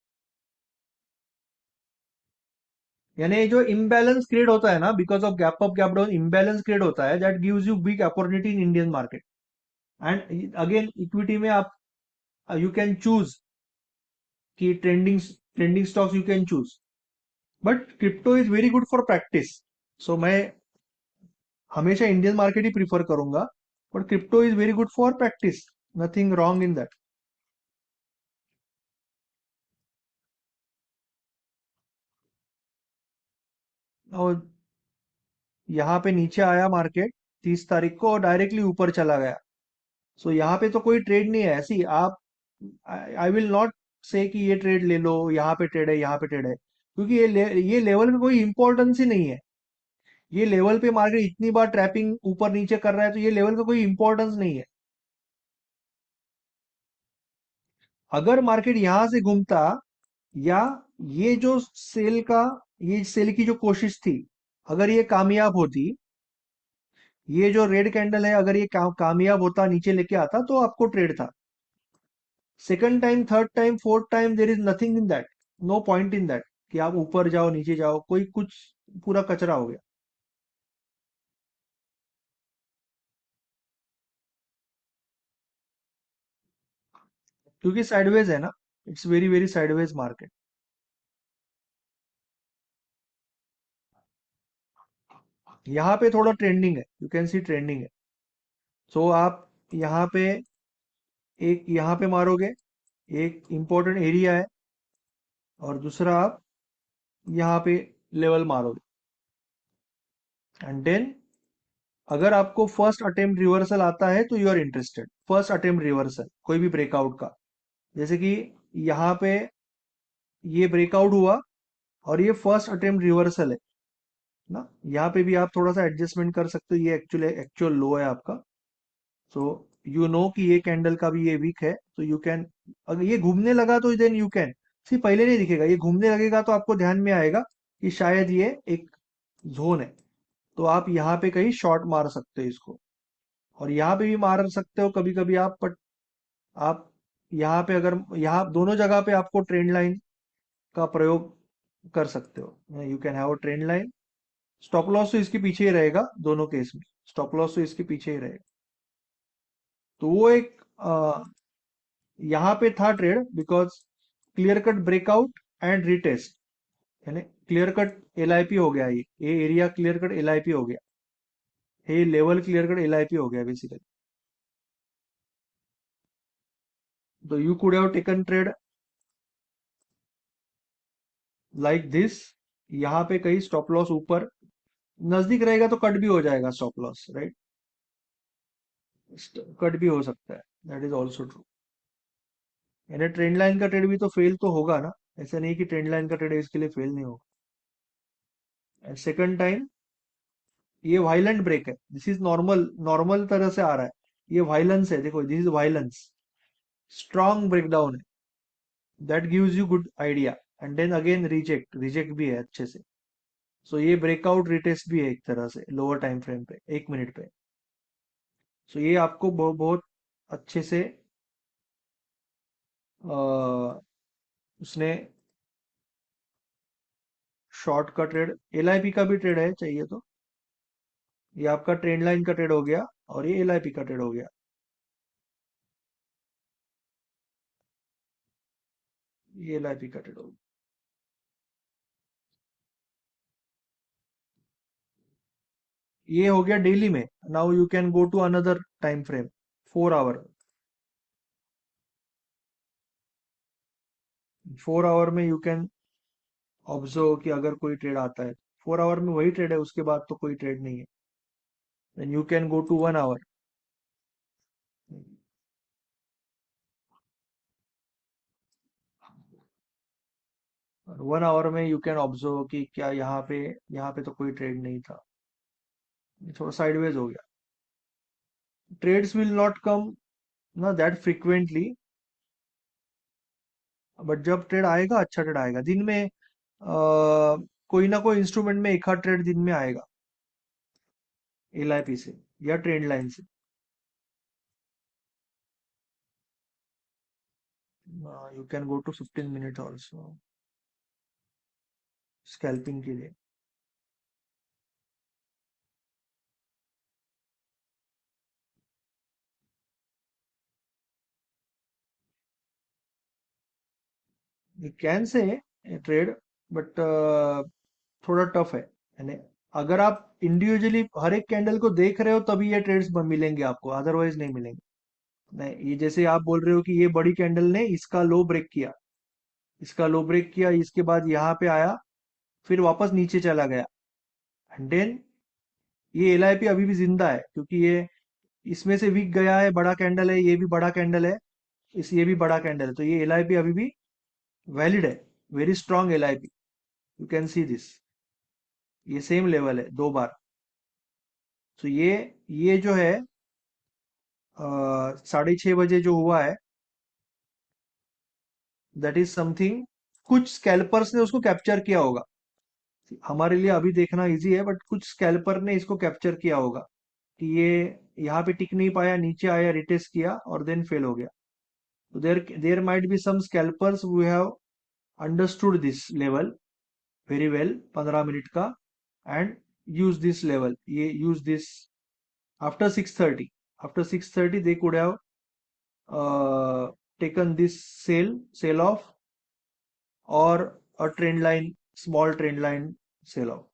यानी जो इम्बैलेंस क्रिएट होता है ना, because of gap up gap down imbalance create होता है, that gives you big opportunity in Indian market. And again equity में आप, you can choose कि trending trending stocks you can choose, but crypto is very good for practice. So मैं हमेशा Indian market ही prefer करूंगा, but crypto is very good for practice, nothing wrong in that. और यहाँ पे नीचे आया market 30 तारीख को और डायरेक्टली ऊपर चला गया। सो यहाँ पे तो कोई ट्रेड नहीं है ऐसी। आप, आई विल नॉट से कि ये ट्रेड ले लो, यहाँ पे ट्रेड है, यहाँ पे ट्रेड है, क्योंकि ये लेवल का कोई इंपॉर्टेंस ही नहीं है। ये लेवल पे मार्केट इतनी बार ट्रैपिंग ऊपर नीचे कर रहा है, तो ये लेवल का कोई इंपॉर्टेंस नहीं है। अगर मार्केट यहां से घूमता, या ये जो सेल का, ये सेल की जो कोशिश थी, अगर ये कामयाब होती, ये जो रेड कैंडल है, अगर ये कामयाब होता, नीचे लेके आता, तो आपको ट्रेड था। Second time, third time, fourth time, there is nothing in that, no point in that कि आप ऊपर जाओ नीचे जाओ, कोई कुछ, पूरा कचरा हो गया। क्योंकि साइडवेज है ना, it's very very sideways market. यहाँ पे थोड़ा ट्रेंडिंग है, यू कैन सी ट्रेंडिंग है। सो आप यहाँ पे एक यहाँ पे मारोगे, एक इंपॉर्टेंट एरिया है, और दूसरा आप यहाँ पे लेवल मारोगे, एंड देन अगर आपको फर्स्ट अटेम्प्ट रिवर्सल आता है तो you are interested. First attempt reversal कोई भी ब्रेकआउट का, जैसे कि यहाँ पे ये ब्रेकआउट हुआ और ये फर्स्ट अटेम्प्ट रिवर्सल है ना, यहाँ पे भी आप थोड़ा सा एडजस्टमेंट कर सकते हो। ये एक्चुअली एक्चुअल लो है आपका, सो यू नो कि ये कैंडल का भी ये वीक है, तो यू कैन, अगर ये घूमने लगा तो देन यू कैन सी, पहले नहीं दिखेगा, ये घूमने लगेगा तो आपको ध्यान में आएगा कि शायद ये एक जोन है, तो आप यहाँ पे कहीं शॉर्ट मार सकते हो इसको, और यहाँ पे भी मार सकते हो कभी कभी आप, बट आप यहाँ पे, अगर यहाँ दोनों जगह पे आपको ट्रेंड लाइन का प्रयोग कर सकते हो, you can have a trend line. Stop loss तो इसके पीछे ही रहेगा, दोनों केस में स्टॉप लॉस तो इसके पीछे ही रहेगा। तो वो एक यहाँ पे था trade, because clear cut breakout and retest, यानी क्लियर कट एलआईपी हो गया, ये एरिया क्लियर कट एलआईपी हो गया, ये लेवल क्लियर कट एलआईपी हो गया बेसिकली। तो you could have taken trade like this, यहाँ पे कहीं स्टॉप लॉस ऊपर नजदीक रहेगा तो कट भी हो जाएगा स्टॉप लॉस, राइट, कट भी हो सकता है, दैट इज ऑल्सो ट्रू। यानी ट्रेंड लाइन का ट्रेड भी तो फेल तो होगा ना, ऐसा नहीं कि ट्रेंड लाइन का ट्रेड इसके लिए फेल नहीं होगा। सेकंड टाइम ये वायलेंट ब्रेक है, दिस इज नॉर्मल, नॉर्मल तरह से आ रहा है, ये वायलेंस है, देखो this is violence, strong breakdown है, that gives you good idea, and then again reject, reject भी है अच्छे से। सो ये ब्रेकआउट रिटेस्ट भी है एक तरह से लोअर टाइम फ्रेम पे, 1 मिनट पे। सो ये आपको बहुत अच्छे से उसने शॉर्ट का ट्रेड, एलआईपी का भी ट्रेड है चाहिए तो, ये आपका ट्रेंड लाइन का ट्रेड हो गया और ये एलआईपी का ट्रेड हो गया, ये एलआईपी का ट्रेड हो गया। ये हो गया डेली में। Now you can go to another time frame, 4 hour. 4 hour में यू कैन ऑब्जर्व कि अगर कोई ट्रेड आता है, 4 आवर में वही ट्रेड है, उसके बाद तो कोई ट्रेड नहीं है, then you can go to 1 hour. 1 hour में यू कैन ऑब्जर्व कि क्या यहाँ पे तो कोई ट्रेड नहीं था, ये थोड़ा साइडवेज हो गया। ट्रेड्स विल नॉट कम ना दैट फ्रिक्वेंटली, बट जब ट्रेड आएगा, अच्छा ट्रेड आएगा दिन में, कोई ना कोई इंस्ट्रूमेंट में एक आध ट्रेड दिन में आएगा, एलआईपी से या ट्रेंड लाइन से। You can go to 15 minute also scalping के लिए। यू कैन से ट्रेड, बट थोड़ा टफ है, यानी अगर आप इंडिविजुअली हर एक कैंडल को देख रहे हो तभी ये ट्रेड्स मिलेंगे आपको, अदरवाइज नहीं मिलेंगे। नहीं, ये जैसे आप बोल रहे हो कि ये बड़ी कैंडल ने इसका लो ब्रेक किया, इसका लो ब्रेक किया, इसके बाद यहाँ पे आया, फिर वापस नीचे चला गया, एंड देन ये एलआईपी अभी भी जिंदा है, क्योंकि ये इसमें से वीक गया है, बड़ा कैंडल है, ये भी बड़ा कैंडल है, ये भी बड़ा कैंडल है, तो ये एलआईपी अभी भी वैलिड है, very strong LIP, you can see this, ये सेम लेवल है 2 बार। तो ये जो है 6:30 बजे जो हुआ है, दैट इज समथिंग, कुछ स्कैल्पर्स ने उसको कैप्चर किया होगा, हमारे लिए अभी देखना इजी है, बट कुछ स्कैल्पर ने इसको कैप्चर किया होगा कि ये यहाँ पे टिक नहीं पाया, नीचे आया, रिटेस्ट किया और देन फेल हो गया. तो there might be some scalpers who have understood this level very well 15 minute का and use this level, ये use this after 6:30. After 6:30 they could have taken this sell off or a trend line, small trend line sell off.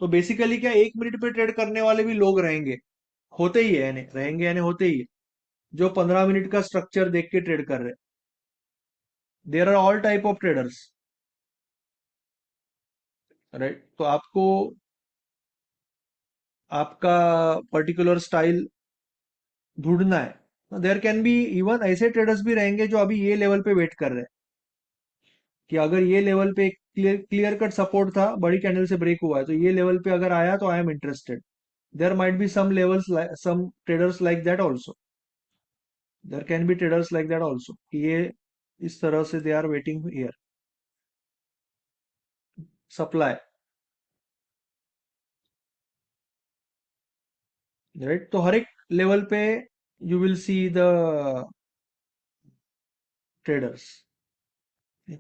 तो basically क्या 1 minute पे trade करने वाले भी लोग रहेंगे, होते ही है, यानी रहेंगे यानी होते ही है, जो 15 मिनट का स्ट्रक्चर देख के ट्रेड कर रहे हैं. There are all type of traders, right. तो आपको आपका पर्टिकुलर स्टाइल ढूंढना है. देयर कैन बी इवन ऐसे ट्रेडर्स भी रहेंगे जो अभी ये लेवल पे वेट कर रहे हैं कि अगर ये लेवल पे क्लियर कट सपोर्ट था, बड़ी कैंडल से ब्रेक हुआ है, तो ये लेवल पे अगर आया तो I am interested. There might be some levels, some traders like that also. There can be traders like that also कि ये इस तरह से they are waiting here. Supply, right. तो हर एक लेवल पे you will see the traders.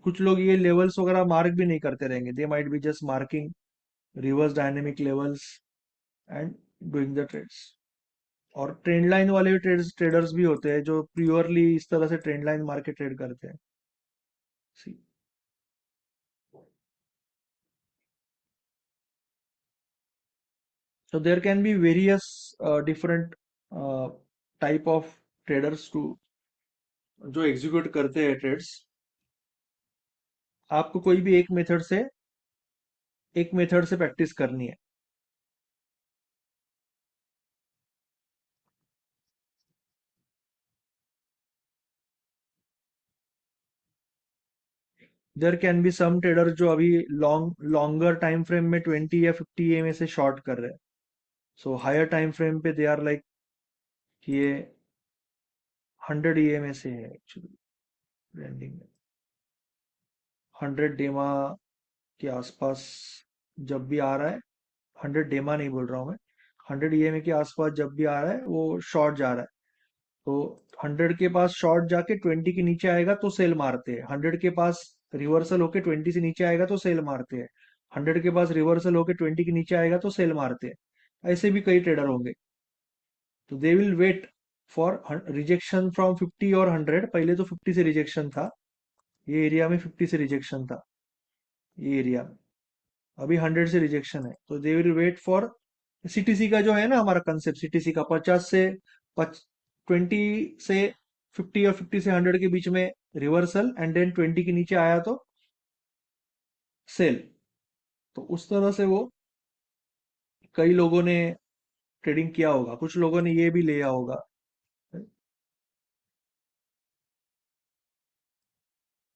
कुछ लोग ये लेवल्स वगैरह मार्क भी नहीं करते रहेंगे, they might be just marking reverse dynamic levels and doing the trades. और ट्रेंड लाइन वाले भी ट्रेडर्स भी होते हैं जो प्योरली इस तरह से ट्रेंड लाइन मार के ट्रेड करते हैं. See. So there can be various different type of traders to जो एग्जीक्यूट करते हैं ट्रेड्स. आपको कोई भी एक मेथड से प्रैक्टिस करनी है. There can be some trader जो अभी लॉन्गर टाइम फ्रेम में 20 या 50 EMA से शॉर्ट कर रहे हैं. सो हायर टाइम फ्रेम पे दे आर लाइक ये 100 EMA से है एक्चुअली ट्रेंडिंग में. 100 डेमा के आसपास जब भी आ रहा है, 100 डेमा नहीं बोल रहा हूं मैं, 100 EMA के आसपास जब भी आ रहा है वो शॉर्ट जा रहा है. तो 100 के पास शॉर्ट जाके 20 के नीचे आएगा तो सेल मारते हैं. 100 के पास रिवर्सल होके 20 से नीचे आएगा तो सेल मारते हैं. 100 के पास रिवर्सल होके 20 के नीचे आएगा तो सेल मारते हैं. ऐसे भी कई ट्रेडर होंगे. तो they will wait for rejection from 50 और 100. पहले तो 50 से रिजेक्शन था, ये एरिया में 50 से रिजेक्शन था, ये एरिया में अभी 100 से रिजेक्शन है. तो they will wait for CTC का जो है ना हमारा कंसेप्ट, सीटीसी का 50 से 20 से 50 और 50 से 100 के बीच में रिवर्सल एंड देन 20 के नीचे आया तो सेल. तो उस तरह से वो कई लोगों ने ट्रेडिंग किया होगा, कुछ लोगों ने ये भी लिया होगा.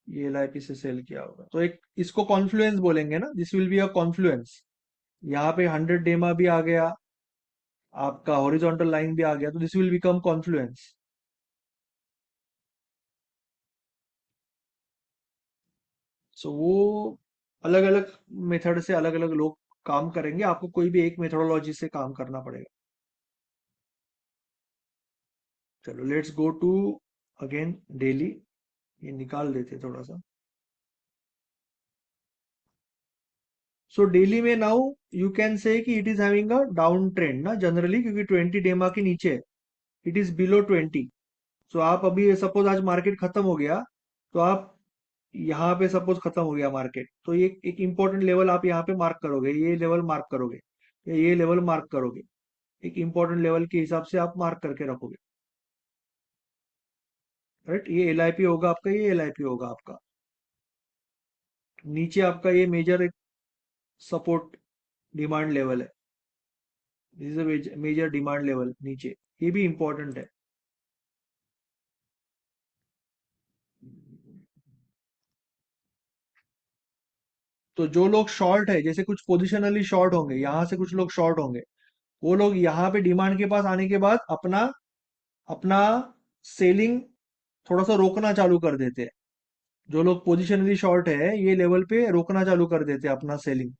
ये एलआईपी से सेल किया होगा. तो एक इसको कॉन्फ्लुएंस बोलेंगे ना, this will be a Confluence. यहाँ पे 100 डेमा भी आ गया, आपका हॉरिजॉन्टल लाइन भी आ गया, तो दिस विल बिकम कॉन्फ्लुएंस. सो वो अलग अलग मेथड से अलग अलग लोग काम करेंगे, आपको कोई भी एक मेथोडोलॉजी से काम करना पड़ेगा. चलो let's go to again daily. ये निकाल देते थोड़ा सा. सो डेली में now you can say that it is having a down trend ना जनरली, क्योंकि 20 डेमा के नीचे है, इट इज बिलो 20. सो आप अभी सपोज आज मार्केट खत्म हो गया, तो आप यहाँ पे सपोज खत्म हो गया मार्केट, तो ये एक इंपॉर्टेंट लेवल आप यहाँ पे मार्क करोगे, ये लेवल मार्क करोगे या ये लेवल मार्क करोगे. एक इंपॉर्टेंट लेवल के हिसाब से आप मार्क करके रखोगे, राइट. ये एलआईपी होगा आपका, ये एलआईपी होगा आपका. नीचे आपका ये मेजर एक सपोर्ट डिमांड लेवल है, this is major demand level नीचे, ये भी इंपॉर्टेंट है. तो जो लोग शॉर्ट है, जैसे कुछ पोजिशनली शॉर्ट होंगे, यहां से कुछ लोग शॉर्ट होंगे, वो लोग यहाँ पे डिमांड के पास आने के बाद अपना अपना सेलिंग थोड़ा सा रोकना चालू कर देते हैं. जो लोग पोजिशनली शॉर्ट है ये लेवल पे रोकना चालू कर देते हैं अपना सेलिंग,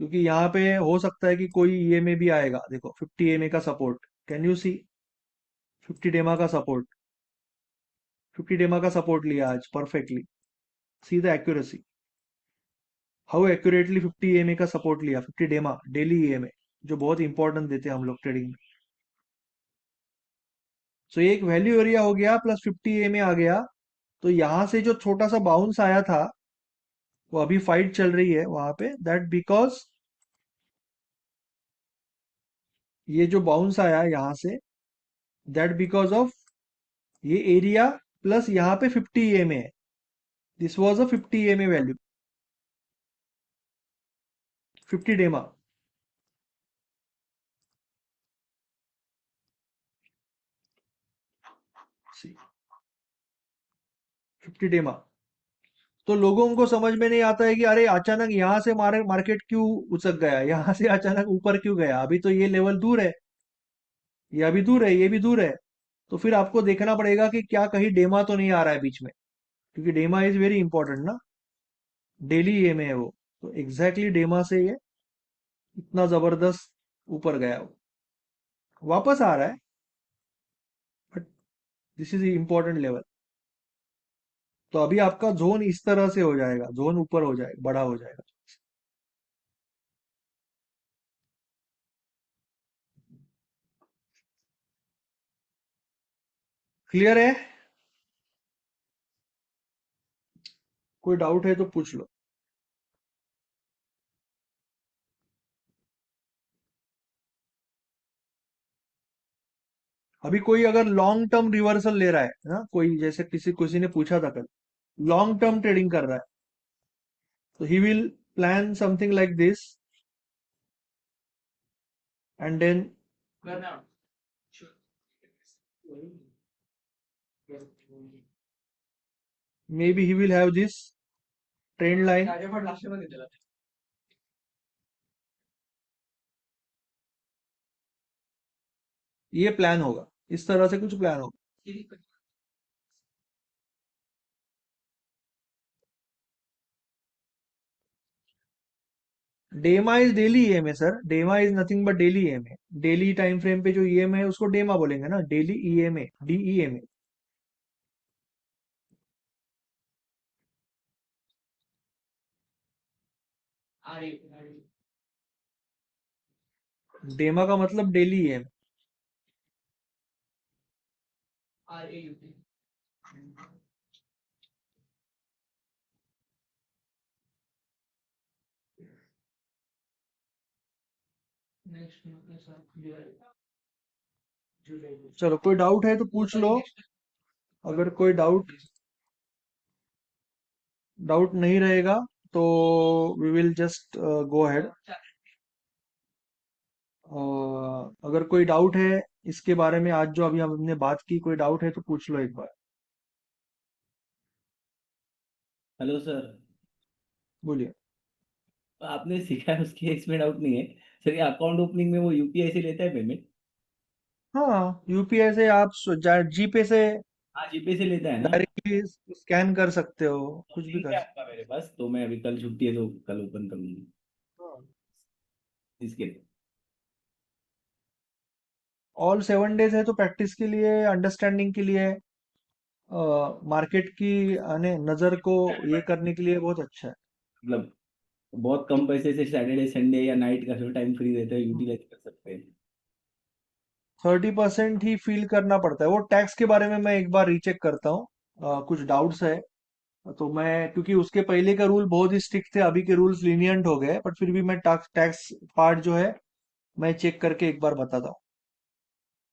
क्योंकि यहाँ पे हो सकता है कि कोई ईएमए भी आएगा। देखो 50 EMA का सपोर्ट, कैन यू सी 50 डेमा का सपोर्ट, 50 डेमा का सपोर्ट लिया आज perfectly. See the accuracy, how accurately 50 EMA का सपोर्ट लिया, 50 डेमा डेली ईएमए, जो बहुत इंपॉर्टेंट देते हैं हम लोग ट्रेडिंग में। सो एक वैल्यू एरिया हो गया प्लस 50 EMA आ गया। तो यहां से जो छोटा सा बाउंस आया था, वो अभी फाइट चल रही है वहां पे, दैट बिकॉज ये जो बाउंस आया यहां से, दैट बिकॉज ऑफ ये एरिया प्लस यहाँ पे 50 EMA है। This was a 50 EMA value, 50 डेमा। सी 50 डेमा। तो लोगों को समझ में नहीं आता है कि अरे अचानक यहां से मार्केट क्यों उचक गया, यहां से अचानक ऊपर क्यों गया, अभी तो ये लेवल दूर है, ये अभी दूर है, ये भी दूर है। तो फिर आपको देखना पड़ेगा कि क्या कहीं डेमा तो नहीं आ रहा है बीच में, क्योंकि डेमा इज वेरी इंपॉर्टेंट ना, डेली ईएमए है वो। तो एग्जैक्टली डेमा से ये इतना जबरदस्त ऊपर गया, वो वापस आ रहा है, but this is important level. तो अभी आपका जोन इस तरह से हो जाएगा, जोन ऊपर हो जाएगा, बड़ा हो जाएगा। क्लियर है? कोई डाउट है तो पूछ लो। अभी कोई अगर लॉन्ग टर्म रिवर्सल ले रहा है ना, कोई जैसे किसी किसी ने पूछा था कल, लॉन्ग टर्म ट्रेडिंग कर रहा है, तो he will plan something like this, and then may be he will have this trend line, ये प्लान होगा, इस तरह से कुछ प्लान होगा। DEMA is daily EMA sir, DEMA is nothing but daily EMA. Daily time frame पे जो EMA है उसको डेमा बोलेंगे ना, डेली ईएमए, डीईएमए। डेमा का मतलब डेली ईएमए। चलो कोई डाउट है तो पूछ लो, अगर कोई डाउट नहीं रहेगा तो we will just go ahead. अगर कोई डाउट है इसके बारे में, आज जो अभी हमने बात की, कोई डाउट है तो पूछ लो एक बार। Hello sir. बोलिए। आपने सीखा है उसकी इसमें डाउट नहीं है सर, ये अकाउंट ओपनिंग में वो यूपीआई से लेता है पेमेंट? हाँ, यूपीआई से आप जीपे से हाँ, जीपे से लेता है ना? डायरेक्टली स्कैन कर सकते हो, तो कुछ भी लिंक कर है सकते आपका मेरे पास, तो मैं अभी कल छुट्टी है तो कल ओपन कर लूंगी हो। इसके लिए। ऑल 7 डेज है तो प्रैक्टिस के लिए, अंडरस्टैंडिंग के लिए, मार्केट की आने नजर को ये करने के लिए बहुत अच्छा है। मतलब बहुत कम पैसे से सैटरडे संडे या नाइट का जो टाइम फ्री रहता है यूटिलाइज कर सकते हैं। 30% ही फील करना पड़ता है। वो टैक्स के बारे में मैं एक बार रीचेक करता हूँ, कुछ डाउट्स है तो मैं, क्योंकि उसके पहले का रूल बहुत ही स्ट्रिक्ट थे, अभी के रूल्स लीनियंट हो गए, बट फिर भी मैं टैक्स पार्ट जो है मैं चेक करके एक बार बताता हूँ,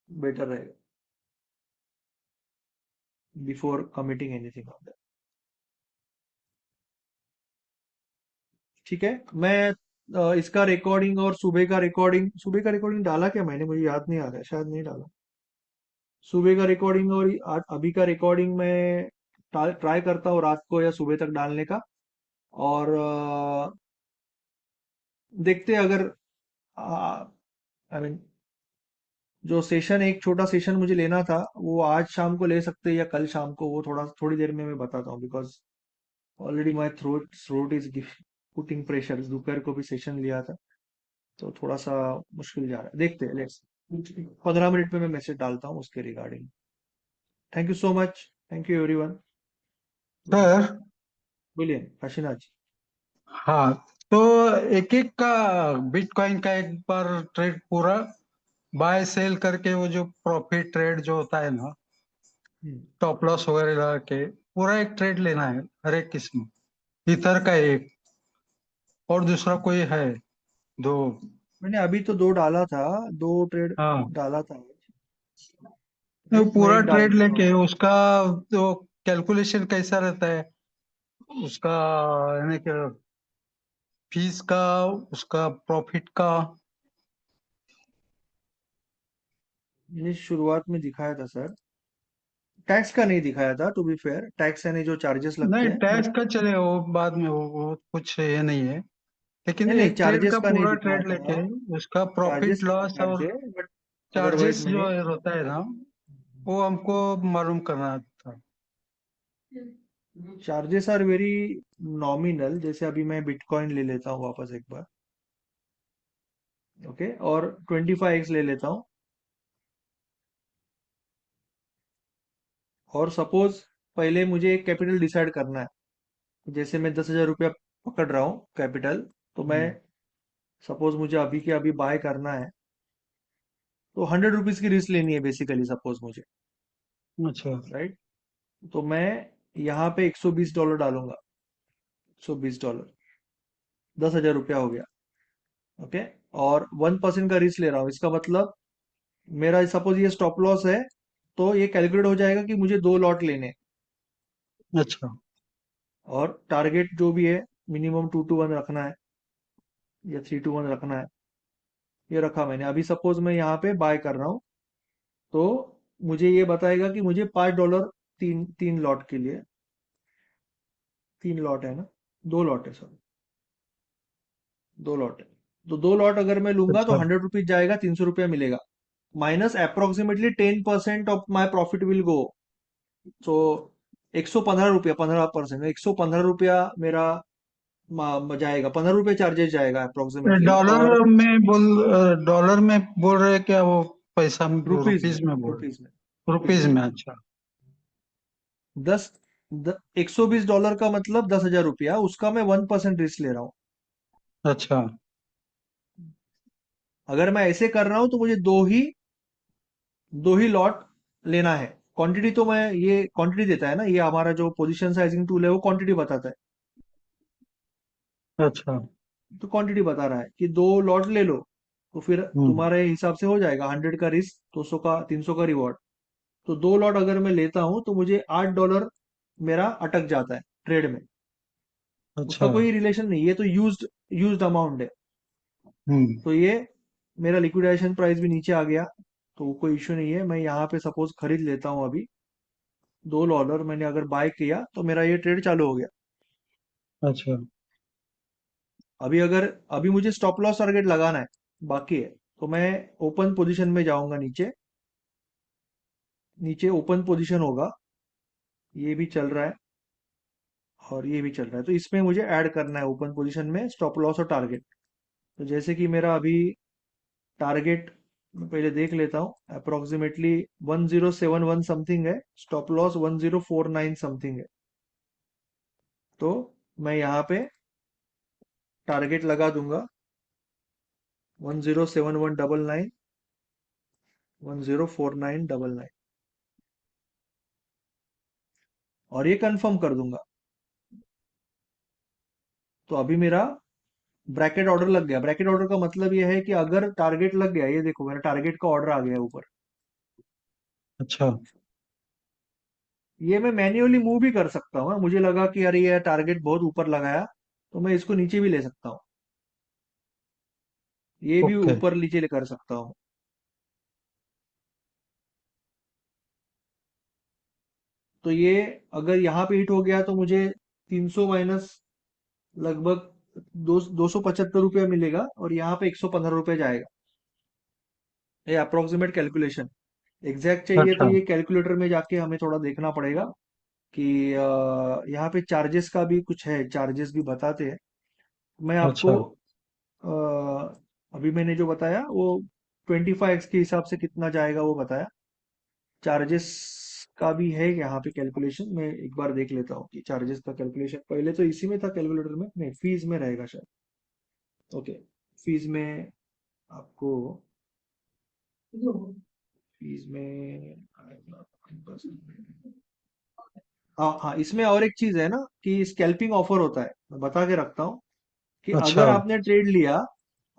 बेटर रहेगा before committing anything on that. ठीक है, मैं इसका रिकॉर्डिंग और सुबह का रिकॉर्डिंग डाला क्या मैंने, मुझे याद नहीं आ रहा है, शायद नहीं डाला। सुबह का रिकॉर्डिंग और अभी का रिकॉर्डिंग मैं ट्राई करता हूँ रात को या सुबह तक डालने का। और देखते हैं अगर आई मीन जो सेशन, एक छोटा सेशन मुझे लेना था, वो आज शाम को ले सकते हैं या कल शाम को, वो थोड़ी देर में मैं बताता हूँ, because already my throat is putting pressure. दोपहर को भी सेशन लिया था, तो थोड़ा सा मुश्किल जा रहा है, देखते हैं, लेट्स। 15 मिनट में मैं मैसेज डालता हूँ उसके regarding. Thank you so much, thank you everyone. Sir. बोलिए काशीनाथ जी। हाँ, तो एक एक का बिटकॉइन का एक बार ट्रेड पूरा बाय सेल करके वो जो प्रॉफिट ट्रेड जो होता है ना, हम्म, टॉप लॉस वगैरह लगा के पूरा एक ट्रेड लेना है हर एक किस्म। इथर का एक और दूसरा कोई है दो। मैंने अभी तो 2 डाला था, 2 ट्रेड हाँ, डाला था। तो राइट, मैं पूरा एक डाल ट्रेड देता लेके हूँ। उसका तो कैलकुलेशन कैसा रहता है उसका, यानी कि फीस का, उसका प्रॉफिट का। मैंने शुरुआत में दिखाया था सर, टैक्स का नहीं दिखाया था, टू बी फेयर, टैक्स यानी जो चार्जेस लगते नहीं, हैं, बट टैक्स का चले वो बाद में, वो कुछ ये नहीं है, लेकिन नहीं नहीं, एक ट्रेड चार्जेस का का नहीं पूरा दिखाया ट्रेड लेके था। उसका चार्जेस प्रॉफिट नहीं लॉस दिखाए और थे, बट अदरवाइज चार्जेस जो मैंने, होता है ना वो हमको मालूम करना था। Charges are very nominal. जैसे अभी मैं बिटकॉइन ले लेता हूँ वापस एक बार, ओके, और 25x ले लेता हूँ, और सपोज पहले मुझे एक कैपिटल डिसाइड करना है। जैसे मैं 10,000 रुपया पकड़ रहा हूँ कैपिटल, तो मैं, हम्म, सपोज मुझे अभी के अभी बाय करना है, तो 100 रुपीज की रिस्क लेनी है बेसिकली, सपोज मुझे, अच्छा। राइट। तो मैं यहाँ पे $120 डालूंगा, $120, 10,000 रुपया हो गया, ओके। और 1% का रिस्क ले रहा हूँ, इसका मतलब मेरा सपोज ये स्टॉप लॉस है, तो ये कैलकुलेट हो जाएगा कि मुझे 2 लॉट लेने हैं, अच्छा। और टारगेट जो भी है मिनिमम 2 to 1 रखना है या 3 to 1 रखना है। ये रखा मैंने। अभी सपोज मैं यहाँ पे बाय कर रहा हूँ, तो मुझे ये बताएगा कि मुझे $5, तीन तीन लॉट के लिए, 3 लॉट है ना, 2 लॉट है सॉरी, 2 लॉट है। तो 2 लॉट अगर मैं लूंगा तो अच्छा। 100 रुपीज जाएगा, 300 रुपया मिलेगा, minus approximately 10% of my profit will go. So 115 रुपया, 15%, 115 रुपया मेरा जाएगा, 15 रुपये चार्जेस जाएगा अप्रोक्सीमेटली, और डॉलर में बोल रहे हैं क्या वो पैसा, रुपीज में, रुपीज में बोल रुपीज में, रहे, रुपीज रुपीज में में। अच्छा। 120 डॉलर का मतलब 10,000 रुपया, उसका मैं 1% रिस्क ले रहा हूँ। अच्छा। अगर मैं ऐसे कर रहा हूं तो मुझे दो ही लॉट लेना है। क्वांटिटी तो मैं, ये क्वांटिटी देता है ना, ये हमारा जो पोजीशन साइजिंग टूल है वो क्वांटिटी बताता है। अच्छा। तो क्वांटिटी बता रहा है कि 2 लॉट ले लो, तो फिर हम्म। तुम्हारे हिसाब से हो जाएगा, 100 का रिस्क, 200 का, 300 का रिवॉर्ड। तो 2 लॉट अगर मैं लेता हूं तो मुझे $8 मेरा अटक जाता है ट्रेड में। उसका अच्छा। कोई रिलेशन नहीं, ये तो यूज्ड अमाउंट है। हम्म। तो ये मेरा लिक्विडेशन प्राइस भी नीचे आ गया, तो कोई इश्यू नहीं है। मैं यहाँ पे सपोज खरीद लेता हूँ अभी, $2 मैंने अगर बाय किया तो मेरा ये ट्रेड चालू हो गया। अच्छा। अभी मुझे स्टॉप लॉस टारगेट लगाना है, बाकी है, तो मैं ओपन पोजीशन में जाऊंगा, नीचे नीचे ओपन पोजीशन होगा, ये भी चल रहा है और ये भी चल रहा है, तो इसमें मुझे ऐड करना है ओपन पोजीशन में स्टॉप लॉस और टारगेट। तो जैसे कि मेरा अभी टारगेट मैं पहले देख लेता हूँ, अप्रोक्सीमेटली 1071 समथिंग है, स्टॉप लॉस 1049 समथिंग है। तो मैं यहाँ पे टारगेट लगा दूंगा 107199, 104999, और ये कंफर्म कर दूंगा। तो अभी मेरा ब्रैकेट ऑर्डर लग गया। ब्रैकेट ऑर्डर का मतलब ये है कि अगर टारगेट लग गया, ये देखो मेरा टारगेट का ऑर्डर आ गया है ऊपर। अच्छा। ये मैं मैन्युअली मूव भी कर सकता हूँ, मुझे लगा कि अरे ये टारगेट बहुत ऊपर लगाया, तो मैं इसको नीचे भी ले सकता हूँ, ये भी ओके। ऊपर नीचे कर सकता हूँ। तो ये अगर यहाँ पे हिट हो गया तो मुझे 300 माइनस लगभग 275 रुपया मिलेगा, और यहाँ पे 115 रुपया जाएगा। ये अप्रोक्सीमेट कैलकुलेशन। एग्जैक्ट चाहिए तो अच्छा ये कैलकुलेटर में जाके हमें थोड़ा देखना पड़ेगा कि यहाँ पे चार्जेस का भी कुछ है, चार्जेस भी बताते हैं। मैं आपको अच्छा अभी मैंने जो बताया वो 25x के हिसाब से कितना जाएगा वो बताया। चार्जेस का भी है यहाँ पे कैलकुलेशन, मैं एक बार देख लेता हूँ कि चार्जेस का कैलकुलेशन पहले तो इसी में था कैलकुलेटर में, नहीं फीस में रहेगा शायद। ओके, फीस में आपको, फीस में हाँ हाँ, इसमें और एक चीज है ना कि स्कैल्पिंग ऑफर होता है, मैं बता के रखता हूँ कि अच्छा अगर आपने ट्रेड लिया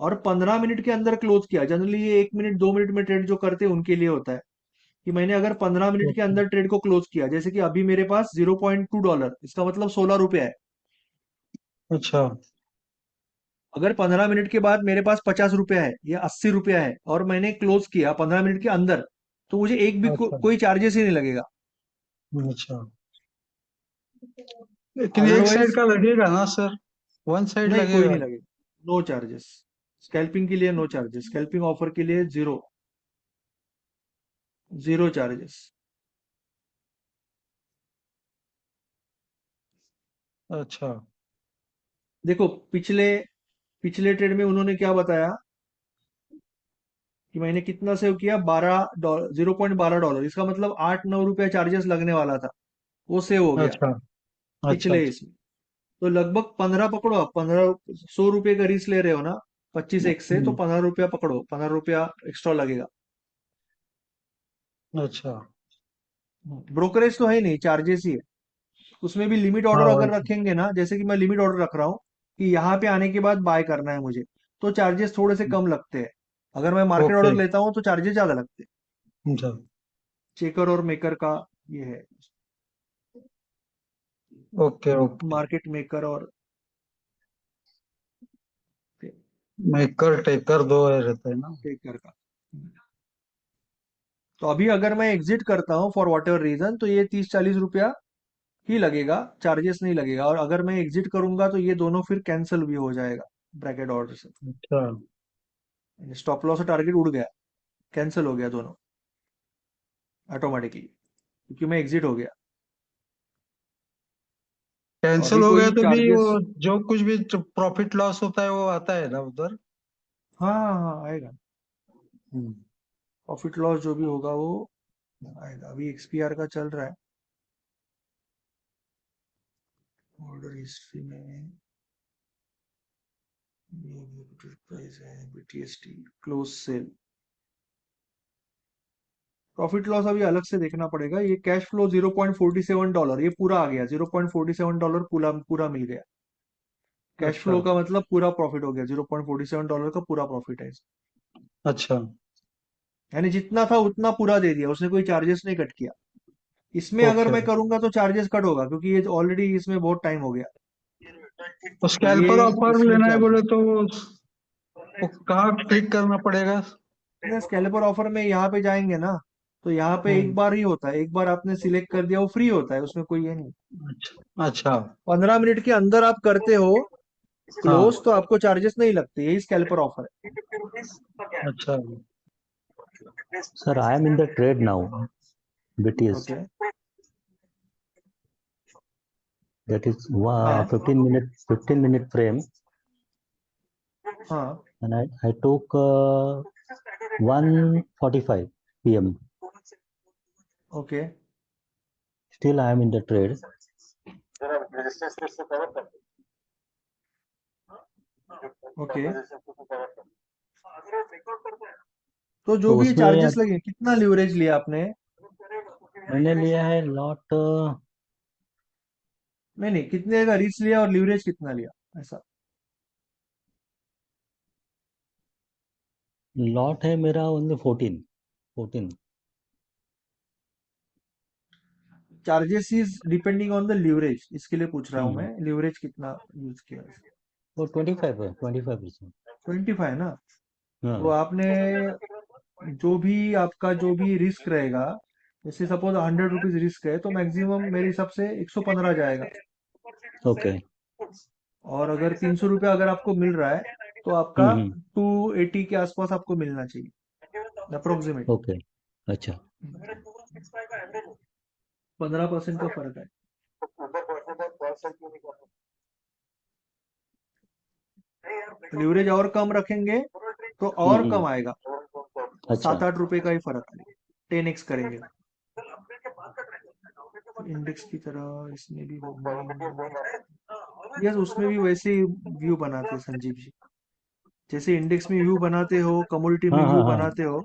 और 15 मिनट के अंदर क्लोज किया, जनरली ये 1 मिनट 2 मिनट में ट्रेड जो करते हैं उनके लिए होता है, कि मैंने अगर 15 मिनट के ओके अंदर ट्रेड को क्लोज किया, जैसे कि अभी मेरे पास $0.2, इसका मतलब 16 रुपया है। अच्छा अगर 15 मिनट के बाद मेरे पास 50 रुपया है या 80 रुपया है और मैंने क्लोज किया 15 मिनट के अंदर, तो मुझे एक भी अच्छा कोई चार्जेस ही नहीं लगेगा। अच्छा, लेकिन एक साइड अदरवाइज का लगेगा ना सर? वन साइड नहीं, कोई लगेगा? नहीं लगेगा, नो चार्जेस। स्कैल्पिंग के लिए नो चार्जेस, स्कैल्पिंग ऑफर के लिए जीरो, जीरो चार्जेस। अच्छा देखो पिछले पिछले ट्रेड में उन्होंने क्या बताया कि मैंने कितना सेव किया, $12, $0.12, इसका मतलब 8-9 रुपया चार्जेस लगने वाला था, वो सेव हो गया अच्छा अच्छा पिछले इसमें। तो लगभग 15 पकड़ो आप, 15 100 रुपये का रिस्क ले रहे हो ना, 25x से, तो हम्म, 15 रुपया पकड़ो, 15 रुपया एक्स्ट्रा लगेगा। अच्छा ब्रोकरेज तो है नहीं, चार्जेस ही है। उसमें भी लिमिट हाँ ऑर्डर वही अगर तो। रखेंगे ना, जैसे कि मैं लिमिट ऑर्डर रख रहा हूँ कि यहाँ पे आने के बाद बाय करना है मुझे, तो चार्जेस थोड़े से कम लगते हैं। अगर मैं मार्केट ओके ऑर्डर लेता हूँ तो चार्जेस ज्यादा लगते हैं। अच्छा, चेकर और मेकर का ये है, ओके ओके। मार्केट मेकर और मेकर टेकर दो रहते हैं ना? चेकर का। तो अभी अगर मैं एग्जिट करता हूँ फॉर वॉट एवर रीजन, तो ये 30-40 रुपया ही लगेगा, चार्जेस नहीं लगेगा। और अगर मैं एग्जिट करूंगा तो ये दोनों फिर कैंसिल भी हो जाएगा ब्रैकेट ऑर्डर से। अच्छा, स्टॉप लॉस और टारगेट उड़ गया, कैंसिल हो गया दोनों ऑटोमेटिकली, क्योंकि मैं एग्जिट हो गया। तो कैंसिल अभी हो गया कोई तो भी वो चार्जेस, जो कुछ भी प्रॉफिट लॉस होता है वो आता है ना उधर? हाँ हाँ हाँ, आएगा। हम्म, प्रॉफिट लॉस जो भी होगा वो आएगा। अभी एक्सपीआर का चल रहा है, ऑर्डर हिस्ट्री में ये प्राइस है, BTST close sell. Profit loss अभी अलग से देखना पड़ेगा। ये कैश फ्लो $0.47, ये पूरा आ गया, $0.47 पूरा पूरा मिल गया। कैश अच्छा फ्लो का मतलब पूरा प्रॉफिट हो गया, $0.47 का पूरा प्रॉफिट है इसमें। अच्छा यानी जितना था उतना पूरा दे दिया उसने, कोई चार्जेस नहीं कट किया। इसमें अगर ओके। मैं करूंगा तो चार्जेस कट होगा, क्योंकि ये ऑलरेडी इसमें बहुत टाइम हो गया। तो तो ये स्कैल्पर ऑफर इसमें लेना है चार्ज, बोले तो वो कहाँ क्लिक करना पड़ेगा? स्कैल्पर ऑफर में यहाँ पे जाएंगे ना, तो यहाँ पे एक हम्म, बार ही होता है, एक बार आपने सिलेक्ट कर दिया वो फ्री होता है, उसमें कोई ये नहीं। अच्छा अच्छा 15 मिनट के अंदर आप करते हो हाँ क्लोज तो आपको चार्जेस नहीं लगते, यही स्कैल्पर ऑफर अच्छा Sir, I am in the trade now, है। BTS. ओके, That is हाँ 15 minute frame, हाँ, and I took 1:45 p.m. Okay Still, I am in the trade. Okay. तो जो तो भी उसमें चार्जेस लगे, कितना लीवरेज लिया आपने? मैंने लिया है लॉट। नहीं नहीं, कितने का रिस्क लिया और लीवरेज कितना लिया, ऐसा। लॉट है मेरा only 14। Charges is depending on the leverage, इसके लिए पूछ रहा हूँ हम्म, मैं, लीवरेज कितना यूज किया। वो 25 है, 25%। 25 ना? तो हाँ आपने जो भी आपका जो भी रिस्क रहेगा, जैसे सपोज 100 रुपीज रिस्क है, तो मैक्सिमम मेरे हिसाब से 115 जाएगा। ओके। और अगर 300 रुपया अगर आपको मिल रहा है, तो आपका हम्म 280 के आसपास आपको मिलना चाहिए। अप्रोक्सीमेट ओके अच्छा 15% का फर्क है। लीवरेज और कम रखेंगे तो और कम आएगा, अच्छा 7-8 रुपए का ही फर्क है। 10x करेंगे इंडेक्स की तरह इसमें भी होगा। यस, उसमें भी वैसे ही व्यू बनाते हैं संजीव जी, जैसे इंडेक्स में व्यू बनाते हो, कमोडिटी में हाँ व्यू हाँ हाँ बनाते हो,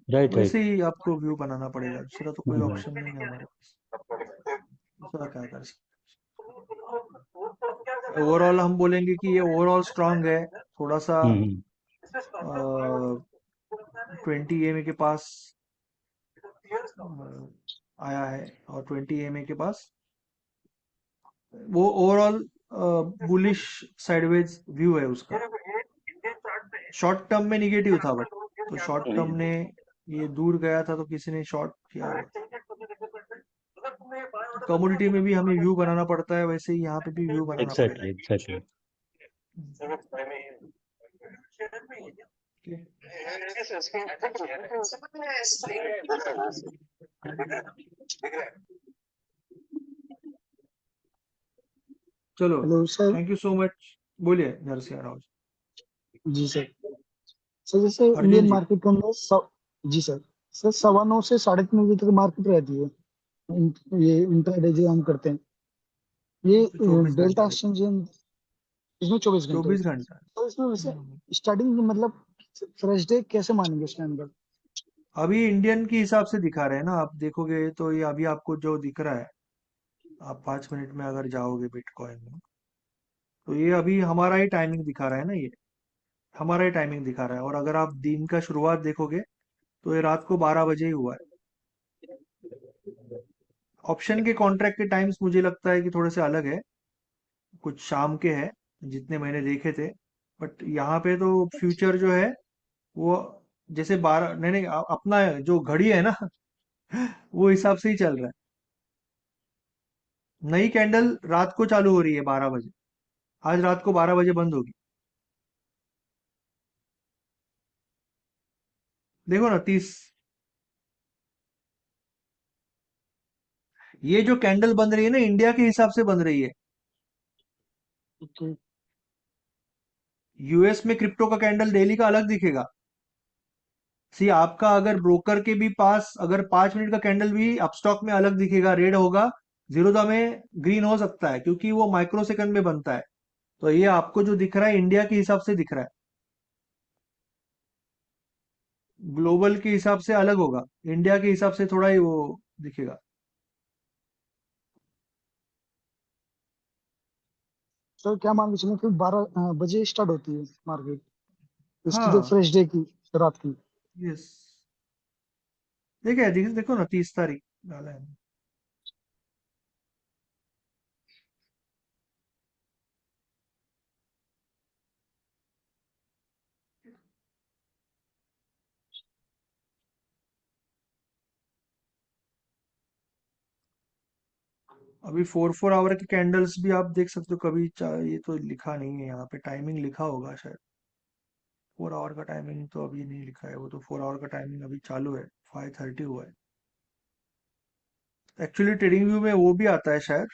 राइट वैसे राइट ही आपको व्यू बनाना पड़ेगा। दूसरा तो कोई ऑप्शन नहीं है हमारे पास, दूसरा क्या कर सकते। ओवरऑल हम बोलेंगे कि ये ओवरऑल स्ट्रांग है, थोड़ा सा 20 EMA के पास आया है, और 20 EMA के पास वो ओवरऑल बुलिश साइडवेज व्यू है उसका। शॉर्ट टर्म में निगेटिव था, बट तो शॉर्ट टर्म ने ये दूर गया था तो किसी ने शॉर्ट किया होगा। कमोडिटी में भी हमें व्यू बनाना पड़ता है, वैसे ही यहाँ पे भी व्यू बनाना पड़ेगा। एग्जैक्टली एग्जैक्टली चलो, hello sir. Thank you so much. बोलिए नरसिंह राव जी सर। सर जैसे अर्जुन इंडियन जी। मार्केट के अंदर जी सर। सर 9:15 से 3:30 बजे तक मार्केट रहती है। ये इंट्राडे जो हम करते हैं, ये 24 डेल्टा घंटा एक्सचेंज इसमें 24 घंटे। 24 घंटा। तो इसमें वैसे स्टार्टिंग मतलब फ्रेश डे कैसे मानेंगे इसके अंदर? अभी इंडियन के हिसाब से दिखा रहे हैं ना, आप देखोगे तो ये अभी आपको जो दिख रहा है, आप 5 मिनट में अगर जाओगे बिटकॉइन में, तो ये अभी हमारा ही टाइमिंग दिखा रहा है ना, ये हमारा ही टाइमिंग दिखा रहा है। और अगर आप दिन का शुरुआत देखोगे तो ये रात को 12 बजे ही हुआ है। ऑप्शन के कॉन्ट्रैक्ट के टाइम्स मुझे लगता है कि थोड़े से अलग है, कुछ शाम के हैं जितने मैंने देखे थे। बट यहाँ पे तो फ्यूचर जो है वो जैसे 12, नहीं नहीं, अपना जो घड़ी है ना वो हिसाब से ही चल रहा है। नई कैंडल रात को चालू हो रही है 12 बजे, आज रात को 12 बजे बंद होगी। देखो ना 30, ये जो कैंडल बन रही है ना, इंडिया के हिसाब से बन रही है। ओके। यूएस में क्रिप्टो का कैंडल डेली का अलग दिखेगा। सी आपका अगर ब्रोकर के भी पास अगर 5 मिनट का कैंडल भी अपस्टॉक में अलग दिखेगा, रेड होगा, जीरोधा में ग्रीन हो सकता है, क्योंकि वो माइक्रो सेकंड में बनता है। तो ये आपको जो दिख रहा है इंडिया के हिसाब से दिख रहा है, ग्लोबल के हिसाब से अलग होगा, इंडिया के हिसाब से थोड़ा ही वो दिखेगा। सर क्या मान के चलें फिर 12 बजे स्टार्ट होती है मार्केट, इसकी जो हाँ, फ्रेश डे की रात की? यस, देखो ना 30 तारीख डाला है। अभी 4 आवर के कैंडल्स भी आप देख सकते हो कभी ये तो लिखा नहीं है यहाँ पे, टाइमिंग लिखा होगा शायद। 4 आवर का टाइमिंग तो अभी नहीं लिखा है, वो तो 4 आवर का टाइमिंग अभी चालू है, 5:30 हुआ है। एक्चुअली ट्रेडिंग व्यू में वो भी आता है शायद,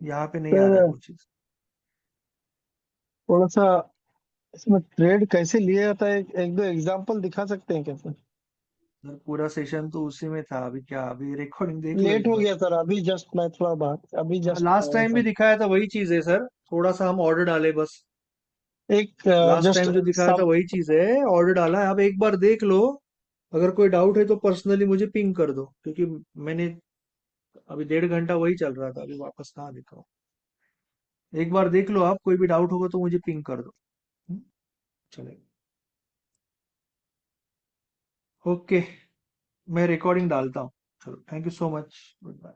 यहाँ पे नहीं आ रहा है सर वो चीज। थोड़ा सा इसमें ट्रेड कैसे लिया जाता है, एक दो एग्जांपल दिखा सकते हैं क्या सर? सर पूरा सेशन तो उसी में था, अभी क्या, अभी रिकॉर्डिंग देख लो लेट एक हो बार। गया सर, अभी जस्ट मैं थोड़ा बात अभी जस्ट लास्ट आया टाइम भी सर। दिखाया था वही चीज है सर, थोड़ा सा हम ऑर्डर डाले बस। एक लास्ट जस्ट टाइम जो दिखाया था सम वही चीज है, ऑर्डर डाला है। आप एक बार देख लो, अगर कोई डाउट है तो पर्सनली मुझे पिंग कर दो, क्योंकि मैंने अभी 1.5 घंटा वही चल रहा था, अभी वापस कहाँ देखा हूँ। एक बार देख लो आप, कोई भी डाउट होगा तो मुझे पिंग कर दो। हम्म, चलेगा। ओके, मैं रिकॉर्डिंग डालता हूँ। चलो, thank you so much, good bye.